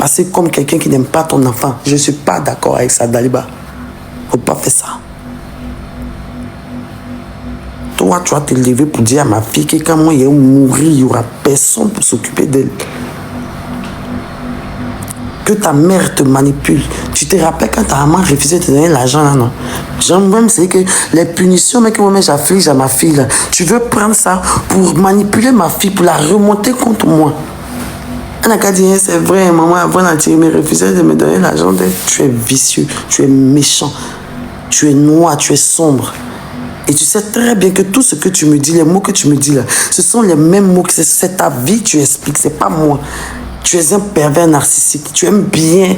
passer comme quelqu'un qui n'aime pas ton enfant. Je ne suis pas d'accord avec ça, Daliba. Faut pas faire ça. Toi, tu vas te lever pour dire à ma fille que quand moi, il va mourir, il n'y aura personne pour s'occuper d'elle. Que ta mère te manipule. Tu te rappelles quand ta maman refusait de te donner l'argent, là, non? J'aime même, c'est que les punitions, mais que moi, j'afflige à ma fille, là. Tu veux prendre ça pour manipuler ma fille, pour la remonter contre moi. Elle n'a qu'à dire, c'est vrai, maman, avant d'attirer, mais refusait de me donner l'argent. Tu es vicieux, tu es méchant, tu es noir, tu es sombre. Et tu sais très bien que tout ce que tu me dis, les mots que tu me dis là, ce sont les mêmes mots que c'est ta vie, tu expliques, c'est pas moi. Tu es un pervers narcissique. Tu aimes bien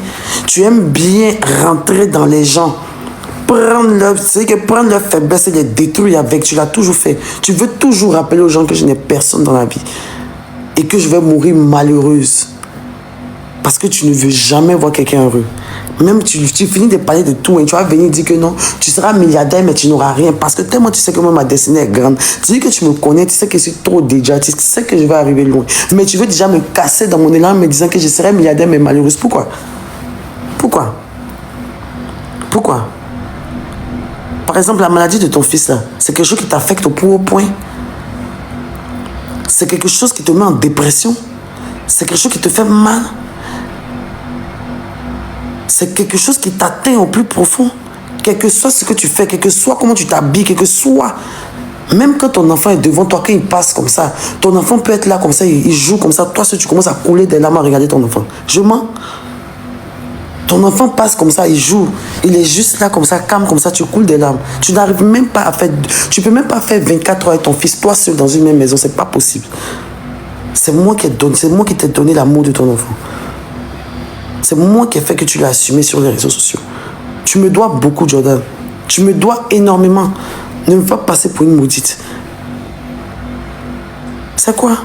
rentrer dans les gens. Prendre leur faiblesse et les détruire avec. Tu l'as toujours fait. Tu veux toujours rappeler aux gens que je n'ai personne dans la vie. Et que je vais mourir malheureuse. Parce que tu ne veux jamais voir quelqu'un heureux. Même tu finis de parler de tout et tu vas venir dire que non, tu seras milliardaire mais tu n'auras rien. Parce que tellement tu sais que moi, ma destinée est grande. Tu dis que tu me connais, tu sais que je suis trop déjà, tu sais que je vais arriver loin. Mais tu veux déjà me casser dans mon élan en me disant que je serai milliardaire mais malheureuse. Pourquoi? Pourquoi? Pourquoi? Par exemple, la maladie de ton fils là, c'est quelque chose qui t'affecte au plus haut point. C'est quelque chose qui te met en dépression. C'est quelque chose qui te fait mal. C'est quelque chose qui t'atteint au plus profond. Quel que soit ce que tu fais, quel que soit comment tu t'habilles, quel que soit. Même quand ton enfant est devant toi, quand il passe comme ça, ton enfant peut être là comme ça, il joue comme ça. Toi, si tu commences à couler des larmes à regarder ton enfant, je mens. Ton enfant passe comme ça, il joue. Il est juste là comme ça, calme comme ça, tu coules des larmes. Tu n'arrives même pas à faire... Tu peux même pas faire 24 heures avec ton fils, toi seul dans une même maison. C'est pas possible. C'est moi qui t'ai donné l'amour de ton enfant. C'est moi qui ai fait que tu l'as assumé sur les réseaux sociaux. Tu me dois beaucoup, Jordan. Tu me dois énormément. Ne me fais pas passer pour une maudite. C'est quoi?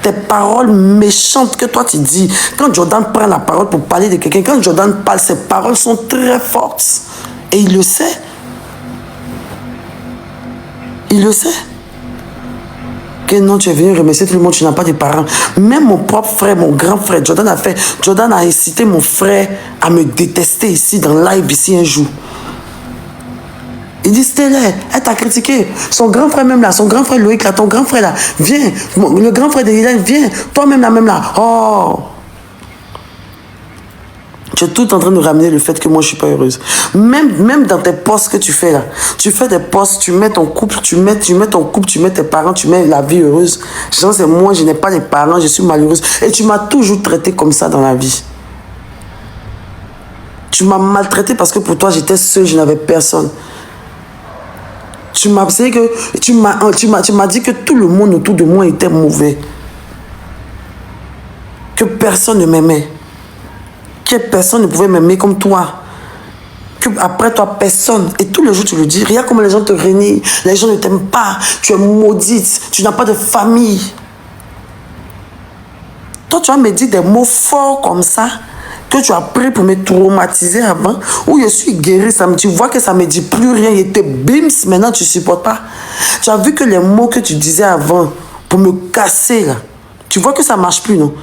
Tes paroles méchantes que toi tu dis. Quand Jordan prend la parole pour parler de quelqu'un, quand Jordan parle, ses paroles sont très fortes. Et il le sait. Il le sait. Que non, tu es venu remercier tout le monde, tu n'as pas de parents. Même mon propre frère, mon grand frère, Jordan a incité mon frère à me détester ici, dans le live, ici, un jour. Il dit, c'était là, elle t'a critiqué. Son grand frère même là, son grand frère Loïc là, ton grand frère là, viens. Le grand frère de Hélène, viens. Toi-même là, même là. Oh! Tu es tout en train de ramener le fait que moi je suis pas heureuse. Même dans tes posts que tu fais là, tu fais des posts, tu mets ton couple, tu mets ton couple, tu mets tes parents, tu mets la vie heureuse. Genre c'est moi, je n'ai pas de parents, je suis malheureuse. Et tu m'as toujours traité comme ça dans la vie. Tu m'as maltraité parce que pour toi j'étais seule, je n'avais personne. Tu m'as dit que tout le monde autour de moi était mauvais. Que personne ne m'aimait. Que personne ne pouvait m'aimer comme toi. Que après toi, personne. Et tous les jours, tu le dis. Regarde comment les gens te renient. Les gens ne t'aiment pas. Tu es maudite. Tu n'as pas de famille. Toi, tu vas me dire des mots forts comme ça que tu as pris pour me traumatiser avant. Où je suis guérie. Tu vois que ça ne me dit plus rien. Il était bims. Maintenant, tu ne supportes pas. Tu as vu que les mots que tu disais avant pour me casser, là, tu vois que ça ne marche plus, non?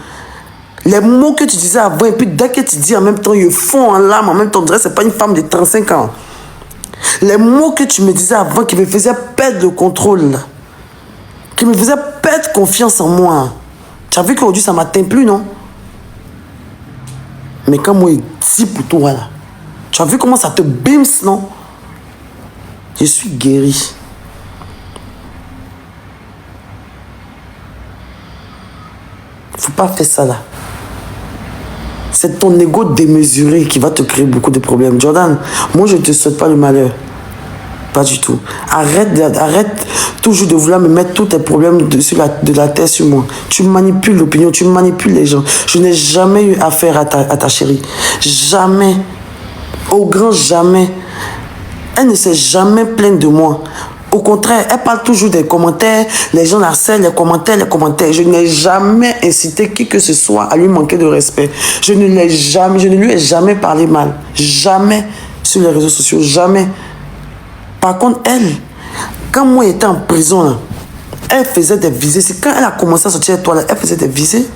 Les mots que tu disais avant, et puis dès que tu dis en même temps, ils font en larmes, en même temps, on dirait que ce n'est pas une femme de 35 ans. Les mots que tu me disais avant, qui me faisaient perdre le contrôle, là, qui me faisaient perdre confiance en moi. Tu as vu qu'aujourd'hui, ça ne m'atteint plus, non? Mais quand moi, il dit pour toi, là, tu as vu comment ça te bims, non? Je suis guérie. Faut pas faire ça, là. C'est ton ego démesuré qui va te créer beaucoup de problèmes. Jordan, moi, je ne te souhaite pas le malheur. Pas du tout. Arrête toujours de vouloir me mettre tous tes problèmes de la tête sur moi. Tu manipules l'opinion, tu manipules les gens. Je n'ai jamais eu affaire à ta chérie. Jamais. Au grand jamais. Elle ne s'est jamais plainte de moi. Au contraire, elle parle toujours des commentaires, les gens la harcèlent, les commentaires. Je n'ai jamais incité qui que ce soit à lui manquer de respect. Je ne lui ai jamais parlé mal. Jamais sur les réseaux sociaux, jamais. Par contre, elle, quand moi j'étais en prison, là, elle faisait des visées. C'est quand elle a commencé à sortir de toi, là, elle faisait des visées.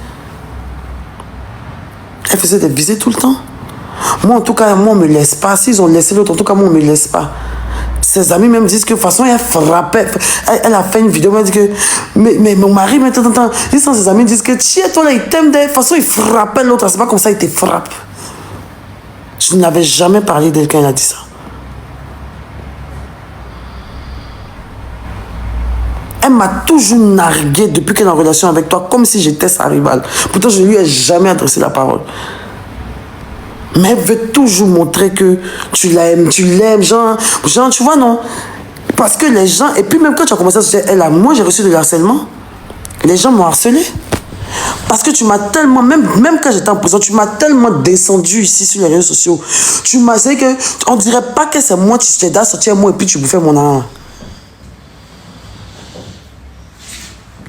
Elle faisait des visites tout le temps. Moi, en tout cas, moi, on ne me laisse pas. S'ils ont laissé l'autre, en tout cas, moi, on ne me laisse pas. Ses amis même disent que de toute façon, elle frappait. Elle a fait une vidéo, elle dit que. Mais mon mari, maintenant, ses amis disent que toi là, il t'aime. De toute façon, il frappait l'autre. C'est pas comme ça, il te frappe. Je n'avais jamais parlé d'elle quand elle a dit ça. Elle m'a toujours nargué depuis qu'elle est en relation avec toi, comme si j'étais sa rivale. Pourtant, je ne lui ai jamais adressé la parole. Mais elle veut toujours montrer que tu l'aimes, genre, tu vois, non? Parce que les gens, et puis même quand tu as commencé à se dire, moi j'ai reçu de harcèlement, les gens m'ont harcelé. Parce que tu m'as tellement, même quand j'étais en prison, tu m'as tellement descendu ici sur les réseaux sociaux. Tu m'as dit que, on dirait pas que c'est moi, tu t'es sorti à moi et puis tu bouffais mon argent.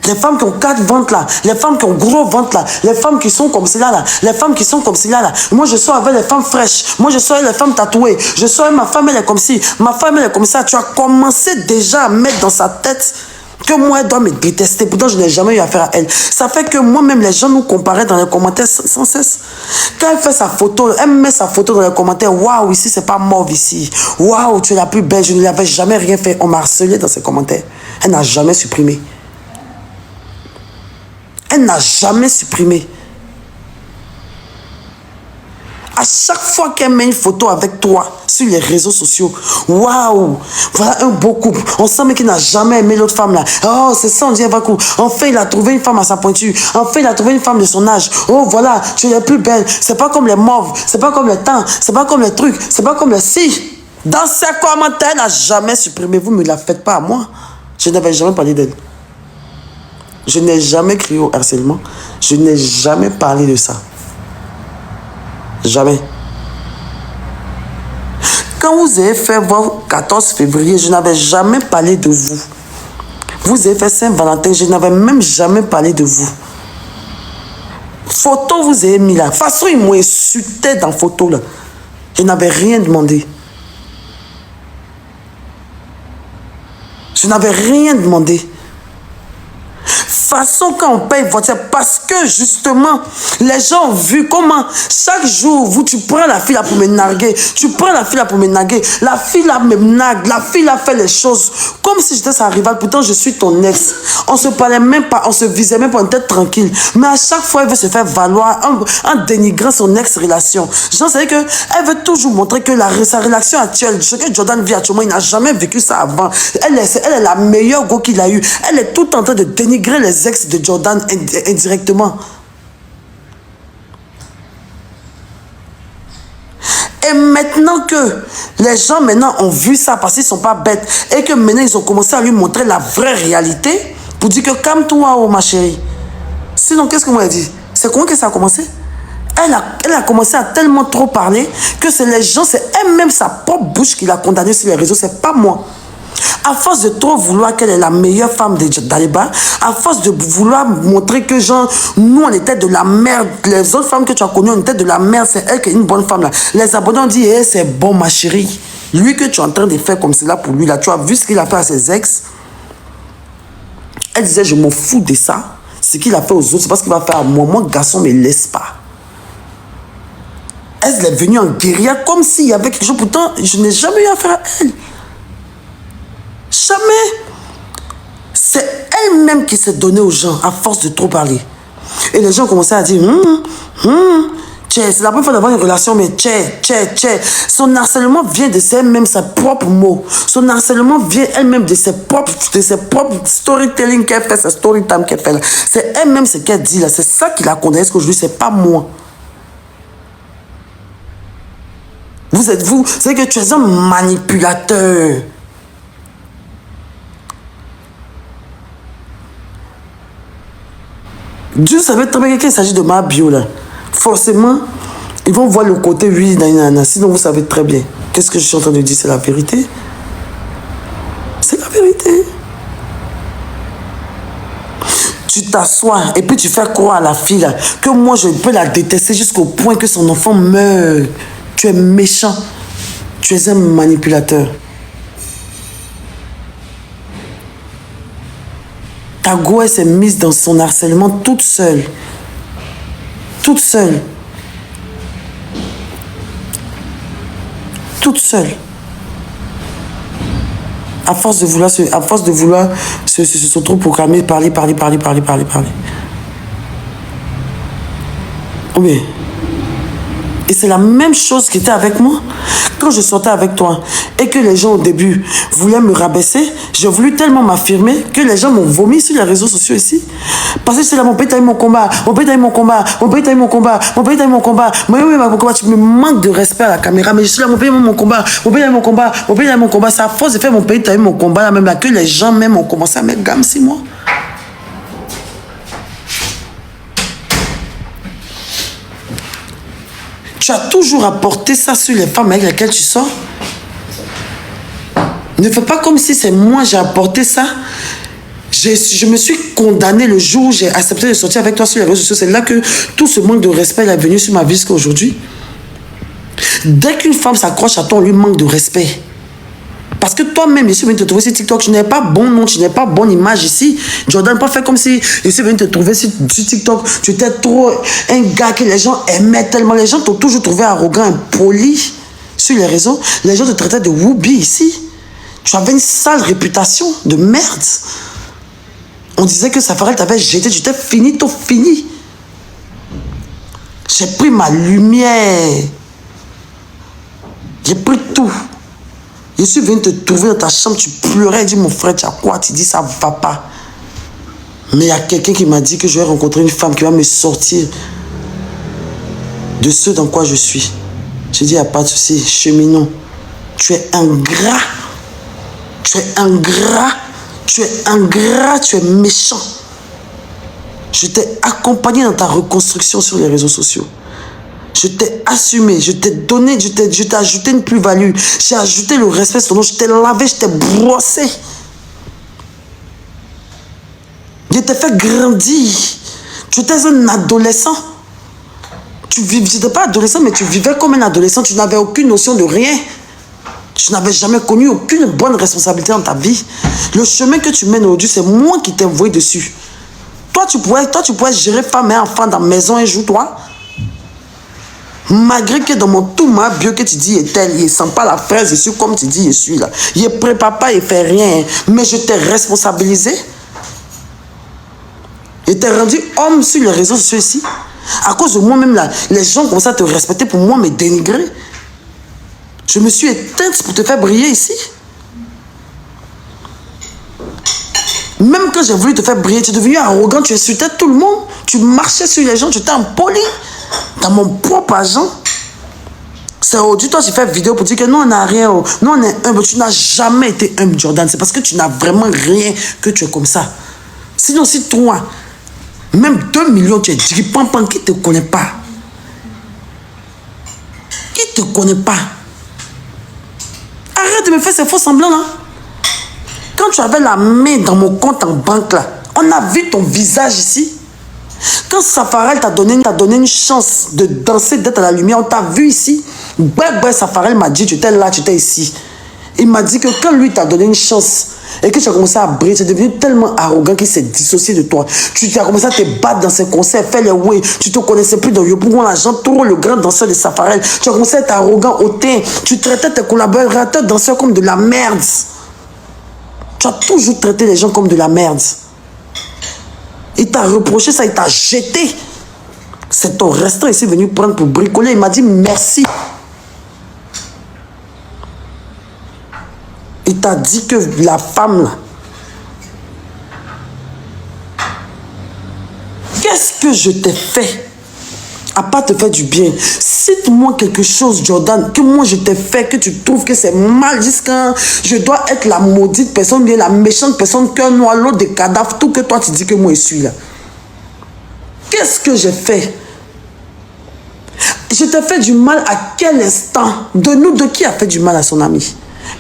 Les femmes qui ont 4 ventres là, les femmes qui ont gros ventre là, les femmes qui sont comme cela là, les femmes qui sont comme cela là. Moi je sors avec les femmes fraîches, moi je sors avec les femmes tatouées, je sors avec ma femme elle est comme ci, ma femme elle est comme ça. Tu as commencé déjà à mettre dans sa tête que moi elle doit me détester. Pourtant je n'ai jamais eu affaire à elle. Ça fait que moi-même les gens nous comparaient dans les commentaires sans cesse. Quand elle fait sa photo, elle met sa photo dans les commentaires. Waouh, ici c'est pas mauve ici. Waouh, tu es la plus belle. Je ne lui avais jamais rien fait. On m'a harcelé dans ses commentaires. Elle n'a jamais supprimé. Elle n'a jamais supprimé. À chaque fois qu'elle met une photo avec toi sur les réseaux sociaux, waouh, voilà un beau couple. On sent mais qu'il n'a jamais aimé l'autre femme là. Oh, c'est ça, on dit, va couple. Enfin, il a trouvé une femme à sa pointure. Enfin, il a trouvé une femme de son âge. Oh, voilà, tu es la plus belle. C'est pas comme les mauves, c'est pas comme les temps, c'est pas comme les trucs, c'est pas comme les si. Dans ses commentaires, elle n'a jamais supprimé. Vous ne me la faites pas à moi. Je n'avais jamais parlé d'elle. Je n'ai jamais crié au harcèlement. Je n'ai jamais parlé de ça. Jamais. Quand vous avez fait votre 14 février, je n'avais jamais parlé de vous. Vous avez fait Saint-Valentin, je n'avais même jamais parlé de vous. Photo, vous avez mis là. De toute façon, ils m'ont insulté dans photo là. Je n'avais rien demandé. Je n'avais rien demandé. Façon quand on paye voiture, parce que justement les gens ont vu comment chaque jour tu prends la fille là pour me narguer, tu prends la fille là pour me narguer, la fille là me nargue, la fille là fait les choses comme si j'étais sa rivale. Pourtant je suis ton ex, on se parlait même pas, on se visait même pas, on était tranquille, mais à chaque fois elle veut se faire valoir en dénigrant son ex-relation. J'en sais que elle veut toujours montrer que sa relation actuelle, ce que Jordan vit actuellement, il n'a jamais vécu ça avant. Elle est la meilleure go qu'il a eu. Elle est tout en train de dénigrer les ex de Jordan indirectement. Et maintenant que les gens ont vu ça parce qu'ils ne sont pas bêtes et que maintenant ils ont commencé à lui montrer la vraie réalité pour dire que calme-toi, oh ma chérie. Sinon, qu'est-ce qu'on m'a dit? C'est comment que ça a commencé? Elle a commencé à tellement trop parler que c'est les gens, c'est elle-même sa propre bouche qui l'a condamnée sur les réseaux, c'est pas moi. À force de trop vouloir qu'elle est la meilleure femme d'Aliba, à force de vouloir montrer que genre, nous on était de la merde, les autres femmes que tu as connues on était de la merde, c'est elle qui est une bonne femme là. Les abonnés ont dit, hey, c'est bon ma chérie, lui que tu es en train de faire comme cela pour lui là, tu as vu ce qu'il a fait à ses ex. Elle disait, je m'en fous de ça, ce qu'il a fait aux autres, c'est pas ce qu'il va faire à moi, moi garçon me laisse pas. Elle est venue en guérilla comme s'il y avait quelque chose, pourtant je n'ai jamais eu affaire à elle. Jamais. C'est elle-même qui s'est donnée aux gens à force de trop parler. Et les gens commençaient à dire, c'est la première fois d'avoir une relation, mais son harcèlement vient de elle-même, ses propres mots. Son harcèlement vient elle-même de ses propres storytelling qu'elle fait, ses story time qu'elle fait là. C'est elle-même ce qu'elle dit là. C'est ça qui la condamne aujourd'hui, c'est pas moi. C'est que tu es un manipulateur. Dieu savait très bien qu'il s'agit de ma bio là. Forcément, ils vont voir le côté oui, nanana. Sinon, vous savez très bien. Qu'est-ce que je suis en train de dire? C'est la vérité. C'est la vérité. Tu t'assois et puis tu fais croire à la fille là, que moi je peux la détester jusqu'au point que son enfant meurt. Tu es méchant. Tu es un manipulateur. Ta gosse s'est mise dans son harcèlement toute seule. Toute seule. toute seule. À force de vouloir se proclamer, parler. Oui. Et c'est la même chose qui était avec moi. Quand je sortais avec toi et que les gens au début voulaient me rabaisser, j'ai voulu tellement m'affirmer que les gens m'ont vomi sur les réseaux sociaux ici. Parce que c'est là, mon pays t'a eu mon combat, mon pays t'a eu mon combat, mon pays t'a eu mon combat, mon pays t'a eu mon combat, mon combat, tu me manques de respect à la caméra, mais je suis là, mon pays t'a eu mon combat, mon pays t'a eu mon combat, mon pays t'a eu mon combat. C'est à force de faire mon pays t'a eu mon combat, là même là, que les gens même ont commencé à mettre gamme sur moi. Tu as toujours apporté ça sur les femmes avec lesquelles tu sors. Ne fais pas comme si c'est moi j'ai apporté ça. Je me suis condamnée le jour où j'ai accepté de sortir avec toi sur les réseaux sociaux. C'est là que tout ce manque de respect est venu sur ma vie jusqu'à aujourd'hui. Dès qu'une femme s'accroche à toi, on lui manque de respect. Parce que toi-même, je suis venu te trouver sur TikTok, tu n'es pas bon nom, tu n'es pas bonne image ici. Jordan, pas fait comme si je suis venu te trouver sur TikTok, tu étais trop un gars que les gens aimaient tellement. Les gens t'ont toujours trouvé arrogant, impoli sur les réseaux. Les gens te traitaient de woubi ici. Tu avais une sale réputation de merde. On disait que Safarel t'avait jeté, tu t'es fini, tout fini. J'ai pris ma lumière. J'ai pris tout. Je suis venu te trouver dans ta chambre, tu pleurais, dis mon frère, tu as quoi? Tu dis ça va pas. Mais il y a quelqu'un qui m'a dit que je vais rencontrer une femme qui va me sortir de ce dans quoi je suis. J'ai dit, il n'y a pas de souci, cheminons. Tu es ingrat. Tu es ingrat. Tu es ingrat, tu es méchant. Je t'ai accompagné dans ta reconstruction sur les réseaux sociaux. Je t'ai assumé, je t'ai donné, je t'ai ajouté une plus-value. J'ai ajouté le respect sur ton nom, je t'ai lavé, je t'ai brossé. Je t'ai fait grandir. Tu étais un adolescent. Tu n'étais pas adolescent, mais tu vivais comme un adolescent. Tu n'avais aucune notion de rien. Tu n'avais jamais connu aucune bonne responsabilité dans ta vie. Le chemin que tu mènes aujourd'hui, c'est moi qui t'ai envoyé dessus. Toi, tu pourrais gérer femme et enfant dans la maison un jour, toi. Malgré que dans mon tout ma bio que tu dis est tel, il ne sent pas la fraise, je suis comme tu dis, je suis là. Il ne prépare pas, il ne fait rien. Mais je t'ai responsabilisé. Je t'ai rendu homme sur les réseaux sociaux ici. À cause de moi-même, là, les gens commencent à te respecter pour moi, me dénigrer. Je me suis éteinte pour te faire briller ici. Même quand j'ai voulu te faire briller, tu es devenu arrogant, tu insultais tout le monde. Tu marchais sur les gens, tu étais impoli. Dans mon propre agent. C'est aujourd'hui, toi, tu fais vidéo pour dire que nous, on n'a rien. Nous, on est humble. Tu n'as jamais été humble, Jordan. C'est parce que tu n'as vraiment rien que tu es comme ça. Sinon, si toi, même 2 millions, tu es diripampant, qui ne te connaît pas? Qui ne te connaît pas? Arrête de me faire ces faux semblants, là. Quand tu avais la main dans mon compte en banque, là, on a vu ton visage ici. Quand Safarel t'a donné une chance de danser, d'être à la lumière, on t'a vu ici. Safarel m'a dit, tu étais là, tu étais ici. Il m'a dit que quand lui t'a donné une chance et que tu as commencé à briller, tu es devenu tellement arrogant qu'il s'est dissocié de toi. Tu as commencé à te battre dans ses concerts, faire les way. Tu ne te connaissais plus dans Yopougon, l'agent Toro, le grand danseur de Safarel. Tu as commencé à être arrogant, hautain. Tu traitais tes collaborateurs, danseurs comme de la merde. Tu as toujours traité les gens comme de la merde. Il t'a reproché ça, il t'a jeté. C'est ton restaurant, il s'est venu prendre pour bricoler. Il m'a dit merci. Il t'a dit que la femme, là, qu'est-ce que je t'ai fait à part te faire du bien? Cite-moi quelque chose, Jordan, que moi je t'ai fait, que tu trouves que c'est mal, jusqu'à je dois être la maudite personne, bien la méchante personne, qu'un noir, l'autre des cadavres, tout que toi tu dis que moi je suis là. Qu'est-ce que j'ai fait? Je t'ai fait du mal à quel instant? De nous, de qui a fait du mal à son ami?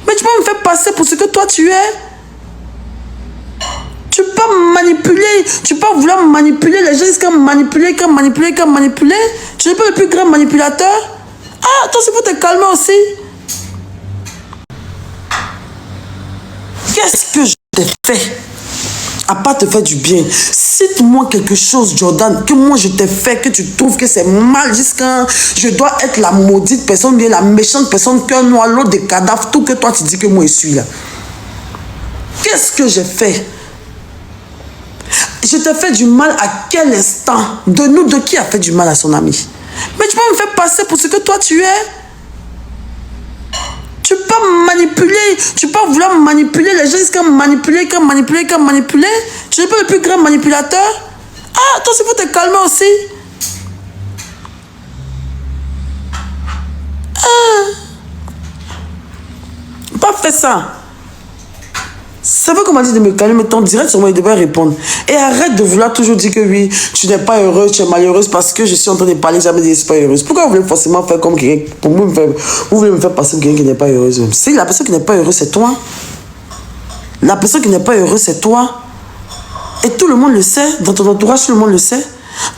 Mais tu peux me faire passer pour ce que toi tu es. Tu peux manipuler, tu peux vouloir manipuler les gens jusqu'à manipuler. Tu n'es pas le plus grand manipulateur. Ah, toi, c'est pour te calmer aussi. Qu'est-ce que je t'ai fait À part te faire du bien. Cite-moi quelque chose, Jordan, que moi je t'ai fait, que tu trouves que c'est mal, jusqu'à je dois être la maudite personne, bien la méchante personne, qu'un noir, l'autre des cadavres, tout que toi tu dis que moi je suis là. Qu'est-ce que j'ai fait? Je t'ai fait du mal à quel instant? De nous, de qui a fait du mal à son ami? Mais tu peux me faire passer pour ce que toi tu es. Tu peux manipuler, tu peux vouloir manipuler les gens jusqu'à manipuler, manipuler. Tu n'es pas le plus grand manipulateur. Ah, toi, il faut te calmer aussi. Pas fait ça. Ça veut qu'on m'a dit de me calmer, mais ton direct sur moi, il devrait répondre. Et arrête de vouloir toujours dire que oui, tu n'es pas heureuse, tu es malheureuse parce que je suis en train de parler, jamais dire que je suis pas heureuse. Pourquoi vous voulez forcément faire comme quelqu'un, pour vous voulez me faire passer pour quelqu'un qui n'est pas heureuse? Si la personne qui n'est pas heureuse, c'est toi. La personne qui n'est pas heureuse, c'est toi. Et tout le monde le sait, dans ton entourage, tout le monde le sait.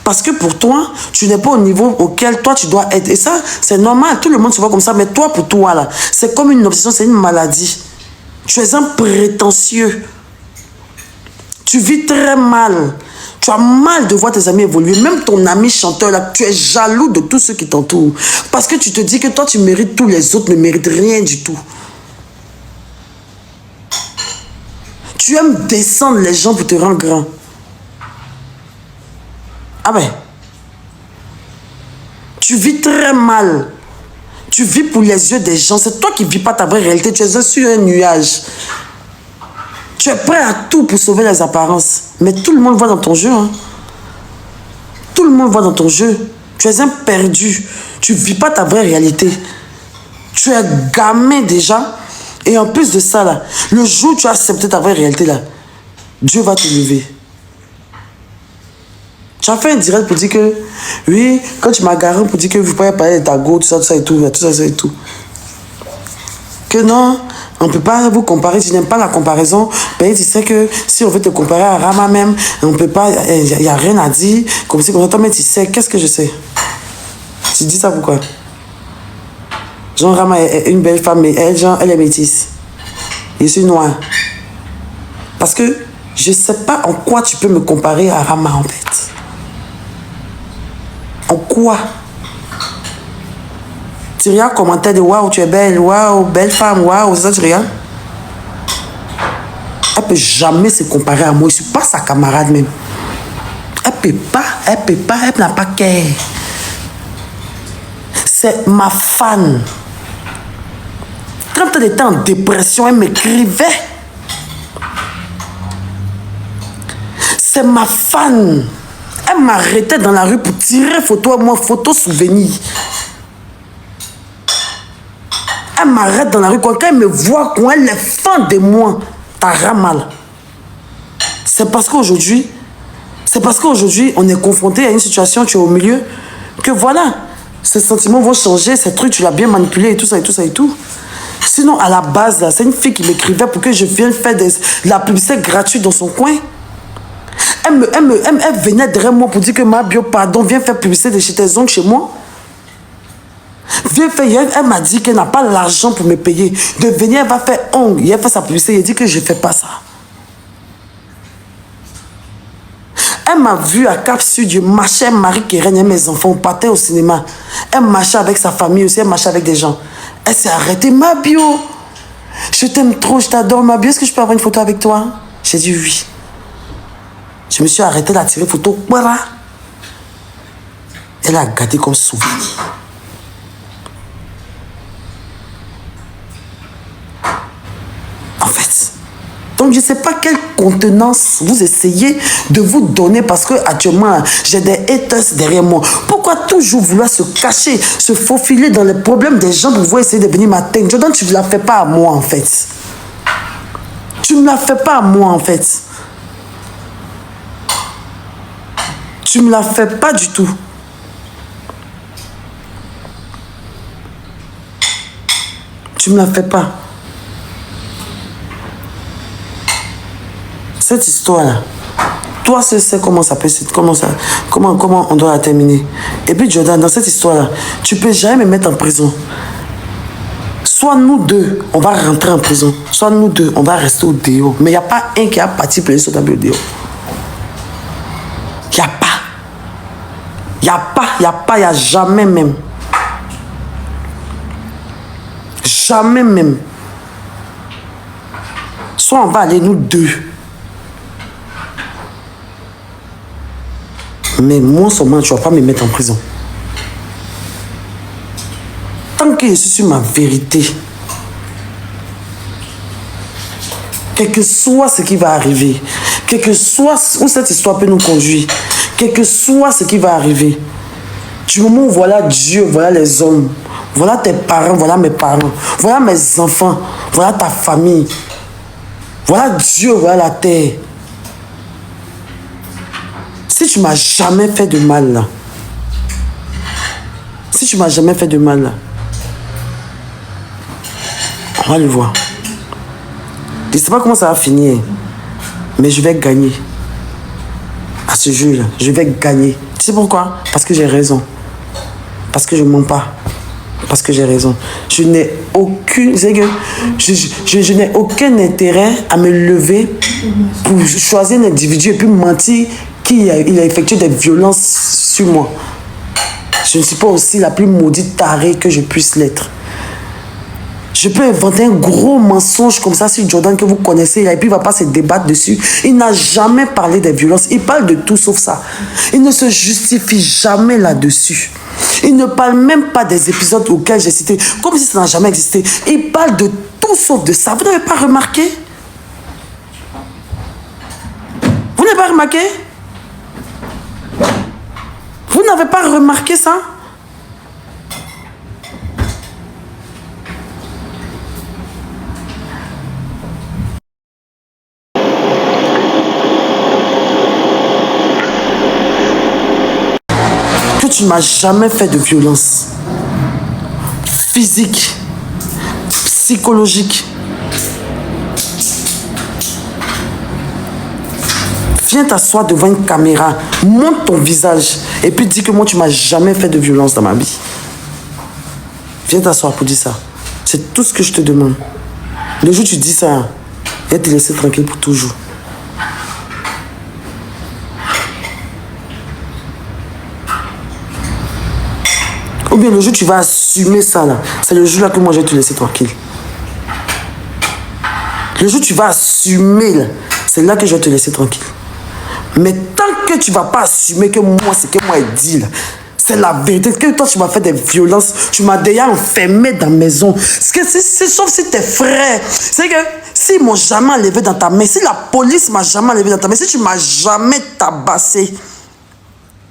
Parce que pour toi, tu n'es pas au niveau auquel toi tu dois être. Et ça, c'est normal, tout le monde se voit comme ça, mais toi, pour toi, là, c'est comme une obsession, c'est une maladie. Tu es un prétentieux. Tu vis très mal. Tu as mal de voir tes amis évoluer. Même ton ami chanteur, là, tu es jaloux de tous ceux qui t'entourent. Parce que tu te dis que toi, tu mérites tout, les autres ne méritent rien du tout. Tu aimes descendre les gens pour te rendre grand. Ah ben. Tu vis très mal. Tu vis pour les yeux des gens. C'est toi qui ne vis pas ta vraie réalité. Tu es sur un nuage. Tu es prêt à tout pour sauver les apparences. Mais tout le monde voit dans ton jeu. Hein. Tout le monde voit dans ton jeu. Tu es un perdu. Tu ne vis pas ta vraie réalité. Tu es gamin déjà. Et en plus de ça, là, le jour où tu as accepté ta vraie réalité, là, Dieu va te lever. Tu as fait un direct pour dire que, oui, quand tu m'as garé pour dire que vous pouvez parler de ta go, tout ça et tout, Que non, on ne peut pas vous comparer, tu n'aimes pas la comparaison. Ben, tu sais que si on veut te comparer à Rama même, on ne peut pas, il n'y a rien à dire. Comme si, comme ça, mais tu sais, qu'est-ce que je sais? Tu dis ça pourquoi? Genre, Rama est une belle femme, mais elle, genre, elle est métisse. Je suis noire. Parce que je ne sais pas en quoi tu peux me comparer à Rama, en fait. En quoi? Tu regardes commentaire de waouh, tu es belle, waouh, belle femme, waouh, c'est ça que tu regardes? Elle ne peut jamais se comparer à moi. Je ne suis pas sa camarade même. Elle n'a pas qu'elle. C'est ma fan. Quand elle était en dépression, elle m'écrivait. C'est ma fan. Elle m'arrêtait dans la rue pour tirer photo à moi, photo souvenir. Elle m'arrête dans la rue. Quand elle me voit, quand elle est fan de moi, t'as mal. C'est parce qu'aujourd'hui, on est confronté à une situation, tu es au milieu, que voilà, ces sentiments vont changer, ces trucs, tu l'as bien manipulé et tout ça et tout ça et tout. Sinon, à la base, c'est une fille qui m'écrivait pour que je vienne faire de la publicité gratuite dans son coin. Elle venait derrière moi pour dire que ma bio, pardon, viens faire publicité de chez tes oncles chez moi. Viens faire, elle m'a dit qu'elle n'a pas l'argent pour me payer. De venir, elle va faire ongle. Elle fait sa publicité, elle dit que je ne fais pas ça. Elle m'a vu à Cap Sud, je marchais, Marie qui règne mes enfants, on partait au cinéma. Elle marchait avec sa famille aussi, elle marchait avec des gens. Elle s'est arrêtée, ma bio. Je t'aime trop, je t'adore, ma bio. Est-ce que je peux avoir une photo avec toi? J'ai dit oui. Je me suis arrêté de tirer photo. Voilà. Elle a gardé comme souvenir. En fait. Donc, je ne sais pas quelle contenance vous essayez de vous donner parce que actuellement, j'ai des haters derrière moi. Pourquoi toujours vouloir se cacher, se faufiler dans les problèmes des gens pour pouvoir essayer de venir m'atteindre? Jordan, tu ne la fais pas à moi, en fait. Tu ne la fais pas à moi, en fait. Tu ne me la fais pas du tout. Tu ne me la fais pas. Cette histoire-là, toi seul sais comment ça peut se... Comment on doit la terminer. Et puis Jordan, dans cette histoire-là, tu ne peux jamais me mettre en prison. Soit nous deux, on va rentrer en prison. Soit nous deux, on va rester au déo. Mais il n'y a pas un qui a parti pour les sauter au déo. Il n'y a pas. Il n'y a pas, il n'y a pas, il n'y a jamais même. Jamais même. Soit on va aller nous deux. Mais moi seulement, tu ne vas pas me mettre en prison. Tant que je suis sur ma vérité, quel que soit ce qui va arriver, quel que soit où cette histoire peut nous conduire, quel que soit ce qui va arriver, du moment où voilà Dieu, voilà les hommes, voilà tes parents, voilà mes parents, voilà mes enfants, voilà ta famille, voilà Dieu, voilà la terre. Si tu m'as jamais fait de mal là, si tu m'as jamais fait de mal là, on va le voir. Je ne sais pas comment ça va finir, mais je vais gagner. À ce jeu-là, je vais gagner. Tu sais pourquoi? Parce que j'ai raison. Parce que je ne mens pas. Parce que j'ai raison. Je n'ai aucune... Je n'ai aucun intérêt à me lever pour choisir un individu et puis mentir qu'il a effectué des violences sur moi. Je ne suis pas aussi la plus maudite tarée que je puisse l'être. Je peux inventer un gros mensonge comme ça sur Jordan que vous connaissez et puis il ne va pas se débattre dessus. Il n'a jamais parlé des violences. Il parle de tout sauf ça. Il ne se justifie jamais là-dessus. Il ne parle même pas des épisodes auxquels j'ai cité, comme si ça n'a jamais existé. Il parle de tout sauf de ça. Vous n'avez pas remarqué? Vous n'avez pas remarqué? Vous n'avez pas remarqué ça? Tu ne m'as jamais fait de violence physique, psychologique. Viens t'asseoir devant une caméra, montre ton visage et puis dis que moi tu ne m'as jamais fait de violence dans ma vie. Viens t'asseoir pour dire ça. C'est tout ce que je te demande. Le jour où tu dis ça, je vais te laisser tranquille pour toujours. Ou bien le jour où tu vas assumer ça là, c'est le jour là que moi je vais te laisser tranquille. Le jour où tu vas assumer là, c'est là que je vais te laisser tranquille. Mais tant que tu ne vas pas assumer que moi, ce que moi je dis là, c'est la vérité. Que toi tu m'as fait des violences, tu m'as déjà enfermé dans la maison. C'est sauf si tes frères, c'est que s'ils m'ont jamais enlevé dans ta main, si la police m'a jamais enlevé dans ta main, si tu m'as jamais tabassé,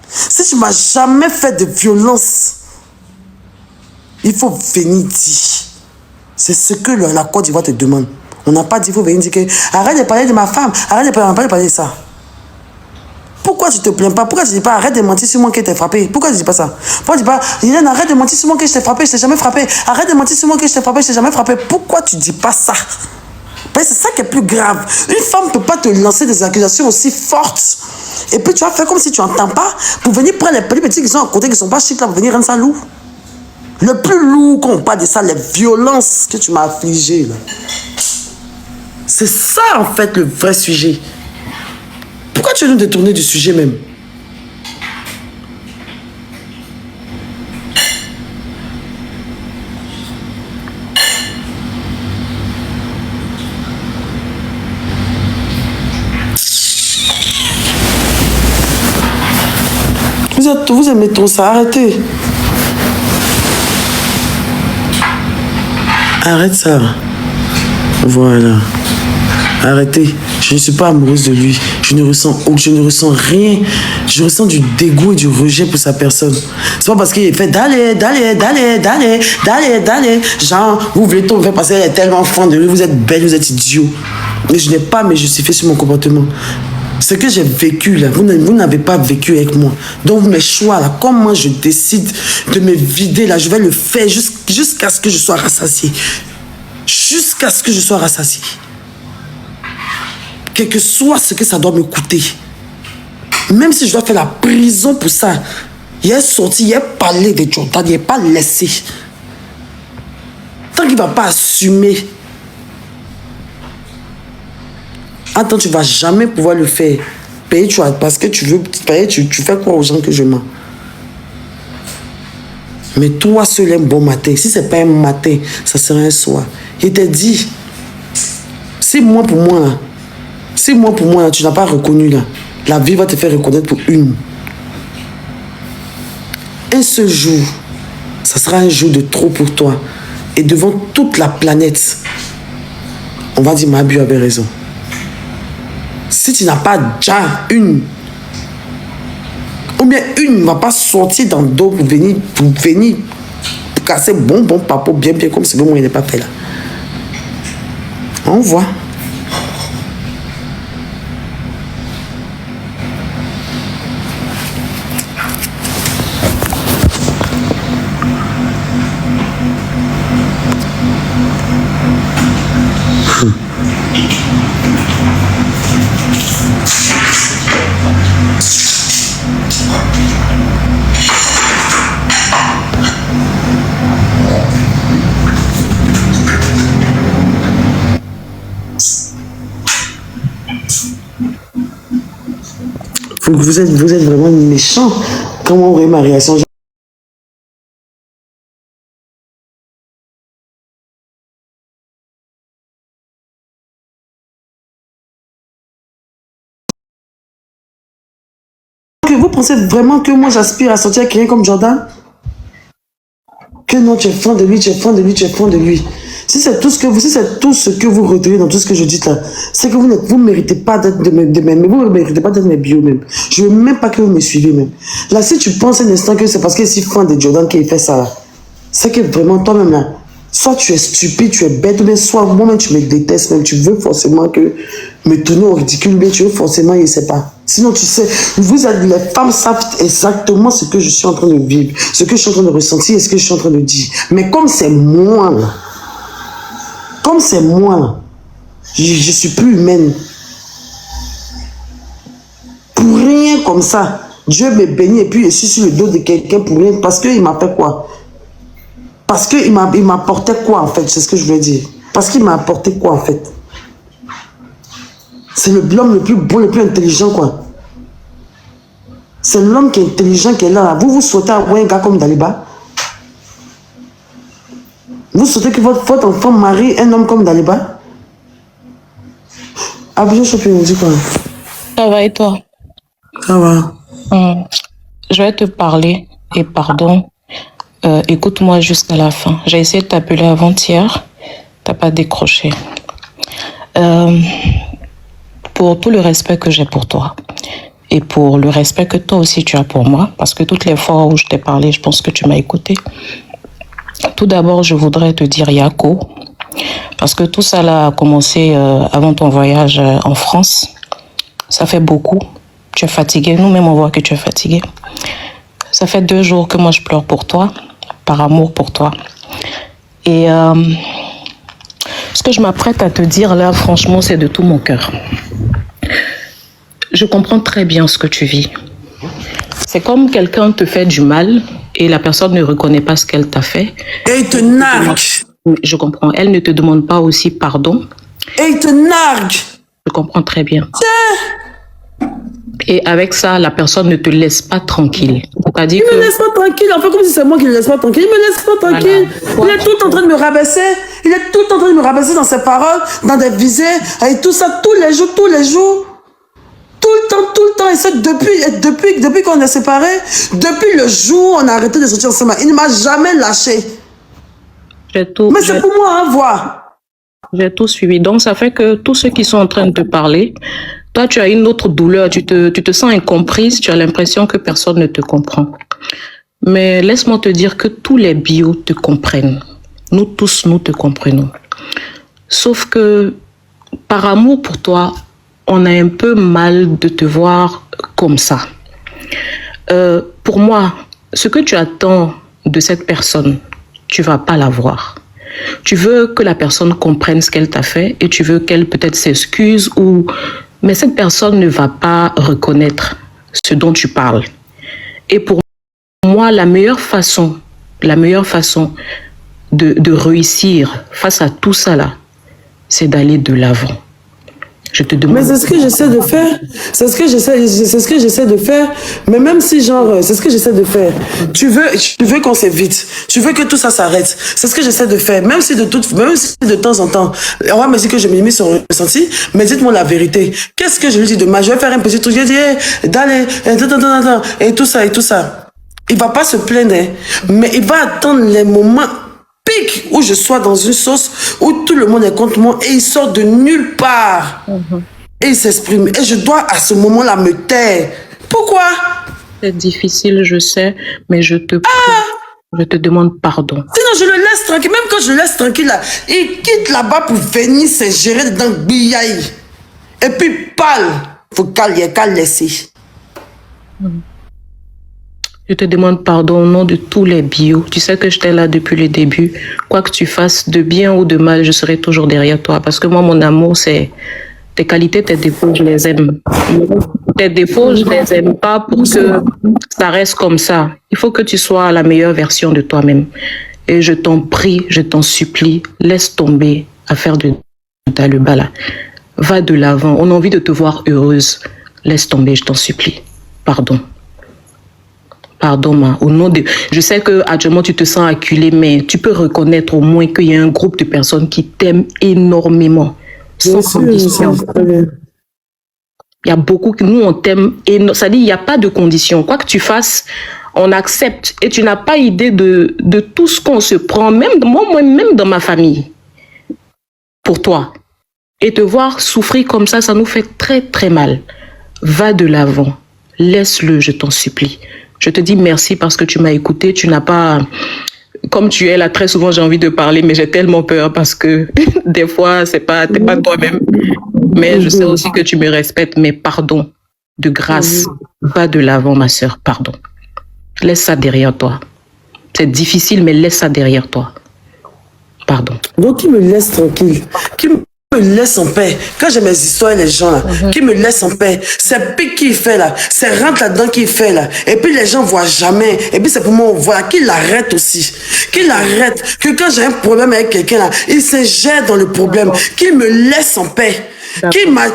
si tu m'as jamais fait de violence, il faut venir dire. C'est ce que la Côte d'Ivoire te demande. On n'a pas dit, il faut venir dire que arrête de parler de ma femme, arrête de parler de ça. Pourquoi tu ne te plains pas? Pourquoi tu ne dis pas arrête de mentir sur moi que je t'ai frappé? Pourquoi tu ne dis pas ça? Pourquoi tu ne dis pas Hélène, arrête de mentir sur moi que je t'ai frappé, je t'ai jamais frappé. Arrête de mentir sur moi que je t'ai frappé, je t'ai jamais frappé. Pourquoi tu ne dis pas ça? C'est ça qui est plus grave. Une femme ne peut pas te lancer des accusations aussi fortes. Et puis tu vas faire comme si tu n'entends pas pour venir prendre les petits qui sont à côté, qui ne sont pas chics là, pour venir rendre ça lourd. Le plus lourd quand on parle de ça, les violences que tu m'as affligées là. C'est ça en fait le vrai sujet. Pourquoi tu veux nous détourner du sujet même? Vous aimez trop ça, arrêtez. Arrête ça. Voilà. Arrêtez. Je ne suis pas amoureuse de lui. Je ne ressens rien. Je ressens du dégoût et du rejet pour sa personne. C'est pas parce qu'il fait d'aller. Genre, vous voulez tout me faire passer, elle est tellement fan de lui, vous êtes belle, vous êtes idiot. Mais je n'ai pas me justifier sur mon comportement. Ce que j'ai vécu là, vous n'avez pas vécu avec moi. Donc mes choix là, comment je décide de me vider là, je vais le faire jusqu'à ce que je sois rassasié. Jusqu'à ce que je sois rassasié. Quel que soit ce que ça doit me coûter. Même si je dois faire la prison pour ça. Il est sorti, il est parlé de Jordan, il n'est pas laissé. Tant n'arrives pas à assumer, attends, tu ne vas jamais pouvoir le faire. Payer, parce que tu veux payer, tu fais quoi aux gens que je mens? Mais toi seul un bon matin. Si ce n'est pas un matin, ça sera un soir. Il t'a dit, si moi pour moi, tu n'as pas reconnu là, la vie va te faire reconnaître pour une. Un seul jour, ça sera un jour de trop pour toi. Et devant toute la planète, on va dire Mabu avait raison. Si tu n'as pas déjà une, ou bien une ne va pas sortir dans le dos pour venir casser bon papo bien comme c'est bon, il n'est pas fait là. On voit. Vous êtes vraiment méchant. Comment aurait ma réaction? Vous pensez vraiment que moi j'aspire à sortir avec quelqu'un comme Jordan? Que non, tu es fan de lui, tu es fan de lui, tu es fan de lui. Si c'est tout ce que vous retenez dans tout ce que je dis là, c'est que vous ne méritez pas d'être de mes, vous ne méritez pas d'être mes bio même. Je ne veux même pas que vous me suivez même. Là, si tu penses un instant que c'est parce qu'il est si fan de Jordan qu'il fait ça là, c'est que vraiment toi-même là, soit tu es stupide, tu es bête, ou bien soit moi-même tu me détestes, même tu veux forcément que me tourner au ridicule, mais tu veux forcément, il ne sait pas. Sinon, tu sais, les femmes savent exactement ce que je suis en train de vivre, ce que je suis en train de ressentir et ce que je suis en train de dire. Mais comme c'est moi, là, je suis plus humaine. Pour rien comme ça, Dieu me bénit et puis je suis sur le dos de quelqu'un pour rien, parce qu'il m'a fait quoi? Parce qu'il m'a apporté quoi en fait? C'est ce que je veux dire. Parce qu'il m'a apporté quoi en fait? C'est l'homme le plus beau, le plus intelligent quoi. C'est l'homme qui est intelligent qui est là. Vous souhaitez avoir un gars comme Daliba? Vous souhaitez que votre enfant marie un homme comme Daliba? Abidjan Chopi me dit quoi? Ça va et toi? Ça va. Je vais te parler et pardon. Écoute-moi jusqu'à la fin. J'ai essayé de t'appeler avant-hier. T'as pas décroché. Pour tout le respect que j'ai pour toi et pour le respect que toi aussi tu as pour moi, parce que toutes les fois où je t'ai parlé, je pense que tu m'as écouté. Tout d'abord, je voudrais te dire Yako, parce que tout ça là a commencé avant ton voyage en France. Ça fait beaucoup. Tu es fatigué. Nous-mêmes, on voit que tu es fatigué. Ça fait 2 jours que moi, je pleure pour toi, par amour pour toi. Et ce que je m'apprête à te dire là, franchement, c'est de tout mon cœur. Je comprends très bien ce que tu vis. C'est comme quelqu'un te fait du mal et la personne ne reconnaît pas ce qu'elle t'a fait. Et il te nargue. Je comprends. Elle ne te demande pas aussi pardon. Et il te nargue. Je comprends très bien. Et avec ça, la personne ne te laisse pas tranquille. C'est-à-dire il me laisse pas tranquille. En fait, comme si c'est moi qui le laisse pas tranquille. Il me laisse pas tranquille. Voilà. Il est tout le temps en train de me rabaisser. Il est tout le temps en train de me rabaisser dans ses paroles, dans des visées, et tout ça, tous les jours. Tout le temps. Et c'est depuis qu'on est séparés, depuis le jour où on a arrêté de sortir ensemble, il ne m'a jamais lâché. Mais c'est pour moi, hein, voir. J'ai tout suivi. Donc, ça fait que tous ceux qui sont en train de te parler, toi, tu as une autre douleur, tu te sens incomprise, tu as l'impression que personne ne te comprend. Mais laisse-moi te dire que tous les bios te comprennent. Nous tous, nous te comprenons. Sauf que, par amour pour toi, on a un peu mal de te voir comme ça. Pour moi, ce que tu attends de cette personne, tu vas pas l'avoir. Tu veux que la personne comprenne ce qu'elle t'a fait et tu veux qu'elle peut-être s'excuse ou... Mais cette personne ne va pas reconnaître ce dont tu parles. Et pour moi, la meilleure façon de réussir face à tout ça là, c'est d'aller de l'avant. Je te demande. Mais c'est ce que j'essaie de faire. C'est ce que j'essaie de faire. Mais même si genre, c'est ce que j'essaie de faire. Tu veux qu'on s'évite. Tu veux que tout ça s'arrête. C'est ce que j'essaie de faire. Même si de temps en temps, on va me dire que je me mets sur le ressenti, mais dites-moi la vérité. Qu'est-ce que je lui dis de mal? Je vais faire un petit truc. Je dis, d'aller, et tout ça, et tout ça. Il va pas se plaindre, hein, mais il va attendre les moments pique où je sois dans une sauce où tout le monde est contre moi et il sort de nulle part et il s'exprime et je dois à ce moment-là me taire. Pourquoi? C'est difficile, je sais, mais je te demande pardon. Sinon je le laisse tranquille. Même quand je le laisse tranquille là, il quitte là-bas pour venir se gérer dans le billaï et puis parle. Faut qu'elle laisser. Je te demande pardon au nom de tous les bios. Tu sais que j'étais là depuis le début. Quoi que tu fasses, de bien ou de mal, je serai toujours derrière toi. Parce que moi, mon amour, c'est tes qualités, tes défauts, je les aime. Tes défauts, je les aime pas pour que ça reste comme ça. Il faut que tu sois la meilleure version de toi-même. Et je t'en prie, je t'en supplie, laisse tomber affaire de le bas là. Va de l'avant. On a envie de te voir heureuse. Laisse tomber, je t'en supplie. Pardon. Pardon, ma. Au nom de... Je sais que actuellement tu te sens acculé, mais tu peux reconnaître au moins qu'il y a un groupe de personnes qui t'aiment énormément. Sans condition. Il y a beaucoup que nous, on t'aime. Ça dit, il n'y a pas de condition. Quoi que tu fasses, on accepte. Et tu n'as pas idée de tout ce qu'on se prend, même moi-même dans ma famille, pour toi. Et te voir souffrir comme ça nous fait très, très mal. Va de l'avant. Laisse-le, je t'en supplie. Je te dis merci parce que tu m'as écouté. Tu n'as pas... Comme tu es là, très souvent, j'ai envie de parler, mais j'ai tellement peur parce que des fois, t'es pas toi-même. Mais je sais aussi que tu me respectes. Mais pardon, de grâce, va de l'avant, ma sœur. Pardon. Laisse ça derrière toi. C'est difficile, mais laisse ça derrière toi. Pardon. Donc, qui me laisse tranquille. Qui me laisse en paix. Quand j'ai mes histoires et les gens là, qui me laissent en paix. C'est pique qui fait là. C'est rentre là-dedans qui fait là. Et puis les gens voient jamais. Et puis c'est pour moi, voilà, qu'il l'arrête aussi. Qu'il arrête. Que quand j'ai un problème avec quelqu'un là, il se jette dans le problème. Qu'il me laisse en paix.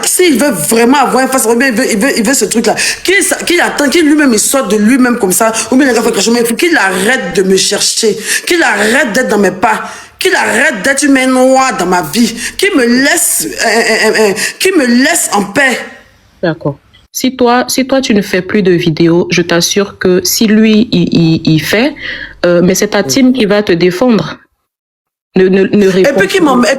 S'il veut vraiment avoir un face, il veut ce truc là. Qu'il attend, qu'il lui-même il sorte de lui-même comme ça. Ou bien les gars font quelque chose, mais il faut qu'il arrête de me chercher. Qu'il arrête d'être dans mes pas. Qu'il arrête d'être une main noire dans ma vie, qu'il me laisse en paix. D'accord. Si toi tu ne fais plus de vidéos, je t'assure que si lui il fait, mais c'est ta team qui va te défendre. Et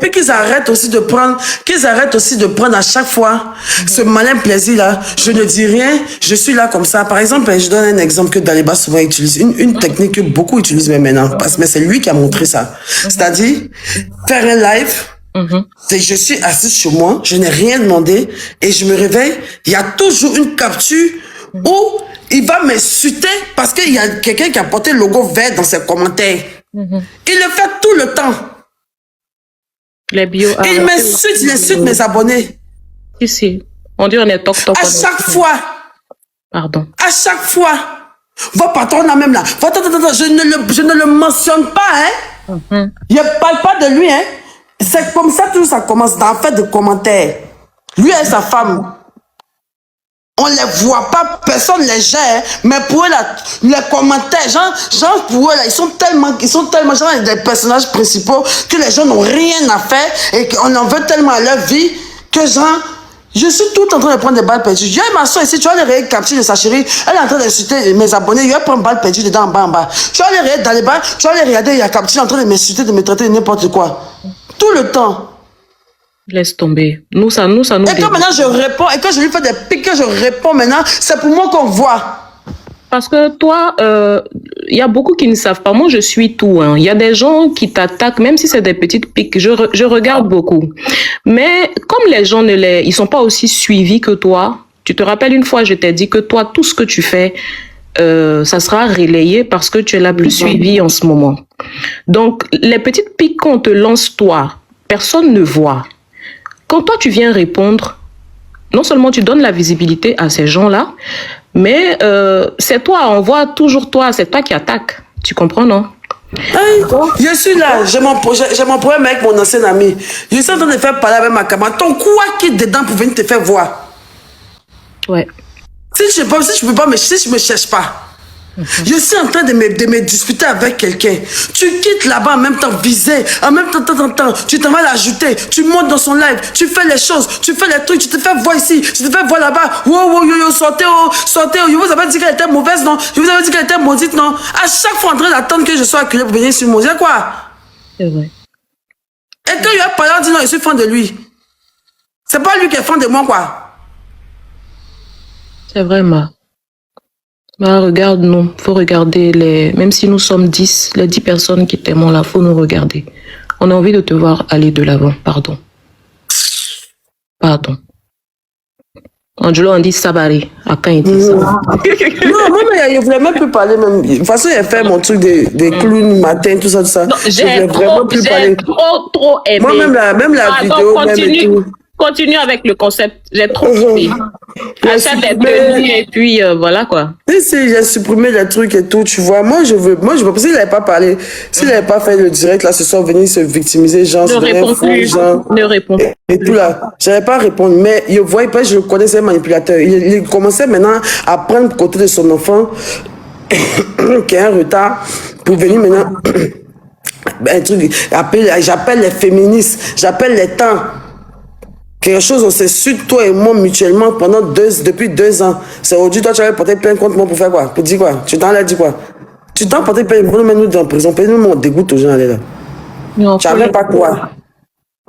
puis qu'ils arrêtent aussi de prendre, à chaque fois ce malin plaisir là. Je ne dis rien, je suis là comme ça. Par exemple, je donne un exemple que Daliba souvent utilise, une technique que beaucoup utilisent même maintenant, mais c'est lui qui a montré ça. C'est-à-dire faire un live. Je suis assise chez moi, je n'ai rien demandé et je me réveille. Il y a toujours une capture où il va m'insulter parce qu'il y a quelqu'un qui a porté le logo vert dans ses commentaires. Il le fait tout le temps. Les bio, il m'insulte, il insulte mes abonnés. Si. On dit on est toc. À chaque fois. Pardon. À chaque fois. Va patron là même là. Je ne le mentionne pas, hein. Je ne parle pas de lui, hein. C'est comme ça tout ça commence dans fait de commentaires. Lui et sa femme. On les voit pas, personne les gère, mais pour eux, là, les commentaires, genre pour eux, là, ils sont tellement genre des personnages principaux que les gens n'ont rien à faire et qu'on en veut tellement à leur vie que genre, je suis tout en train de prendre des balles perdues. J'ai ma soeur ici, tu vois les réels capture de sa chérie, elle est en train d'insulter mes abonnés, il va prendre balle perdue dedans en bas. Tu vois les réels dans les balles, tu vois les regarder, il y a capture en train de m'insulter, de me traiter de n'importe quoi. Tout le temps. Laisse tomber. Nous, ça nous. Et quand maintenant je réponds, et quand je lui fais des pics, que je réponds maintenant, c'est pour moi qu'on voit. Parce que toi, il y a beaucoup qui ne savent pas. Moi, je suis tout. Il y a des gens qui t'attaquent, même si c'est des petites piques. Je regarde beaucoup. Mais comme les gens ils sont pas aussi suivis que toi, tu te rappelles une fois, je t'ai dit que toi, tout ce que tu fais, ça sera relayé parce que tu es la plus suivie en ce moment. Donc, les petites piques qu'on te lance, toi, personne ne voit. Quand toi, tu viens répondre, non seulement tu donnes la visibilité à ces gens-là, mais c'est toi, on voit toujours toi, c'est toi qui attaque. Tu comprends, non? Hey, je suis là, j'ai mon problème avec mon ancien ami. Je suis en train de faire parler avec ma camarade. Ton quoi qui est dedans pour venir te faire voir? Ouais. Si je peux pas, si je me cherche pas. Je suis en train de me disputer avec quelqu'un. Tu quittes là-bas en même temps visé, en même temps, tu t'en vas l'ajouter, tu montes dans son live, tu fais les choses, tu fais les trucs, tu te fais voir ici, tu te fais voir là-bas. Wow, yo, sortez, je vous avais dit qu'elle était mauvaise, non? Je vous avais dit qu'elle était maudite, non? À chaque fois en train d'attendre que je sois acculé pour venir sur moi. C'est quoi? C'est vrai. Et quand il a parlé, on dit non, je suis fan de lui. C'est pas lui qui est fan de moi, quoi. C'est vrai, Ma. Bah, regarde, nous, faut regarder même si nous sommes 10, les 10 personnes qui t'aiment là, faut nous regarder. On a envie de te voir aller de l'avant, pardon. Angelo, on dit Sabari, à quand il dit ça? Non, moi, je voulais même plus parler, même. De toute façon, il a fait mon truc des clowns matin, tout ça. Non, je voulais vraiment plus parler. trop aimé. Moi, même la vidéo, Continue avec le concept. J'ai trop aimé. Achète des tenues et puis voilà quoi. Si j'ai supprimé les trucs et tout, tu vois. Moi, je veux pas. S'il n'avait pas parlé, s'il n'avait pas fait le direct, là, ce soir, venir se victimiser, genre, ne réponds plus. Ne réponds plus. Et tout là, j'avais pas à répondre. Mais je voyais pas, je le connaissais, manipulateur. Il commençait maintenant à prendre côté de son enfant, qui a un retard, pour venir maintenant. Un truc, j'appelle les féministes, j'appelle les temps. Quelque chose, on s'est su, toi et moi, mutuellement, depuis 2 ans. C'est aujourd'hui, toi, tu avais porté plainte contre moi pour faire quoi? Pour dire quoi? Tu t'en as dit quoi? Tu t'en porté plainte pour nous mettre en prison. Nous, on dégoûte aux gens, aller là. Tu n'avais pas quoi?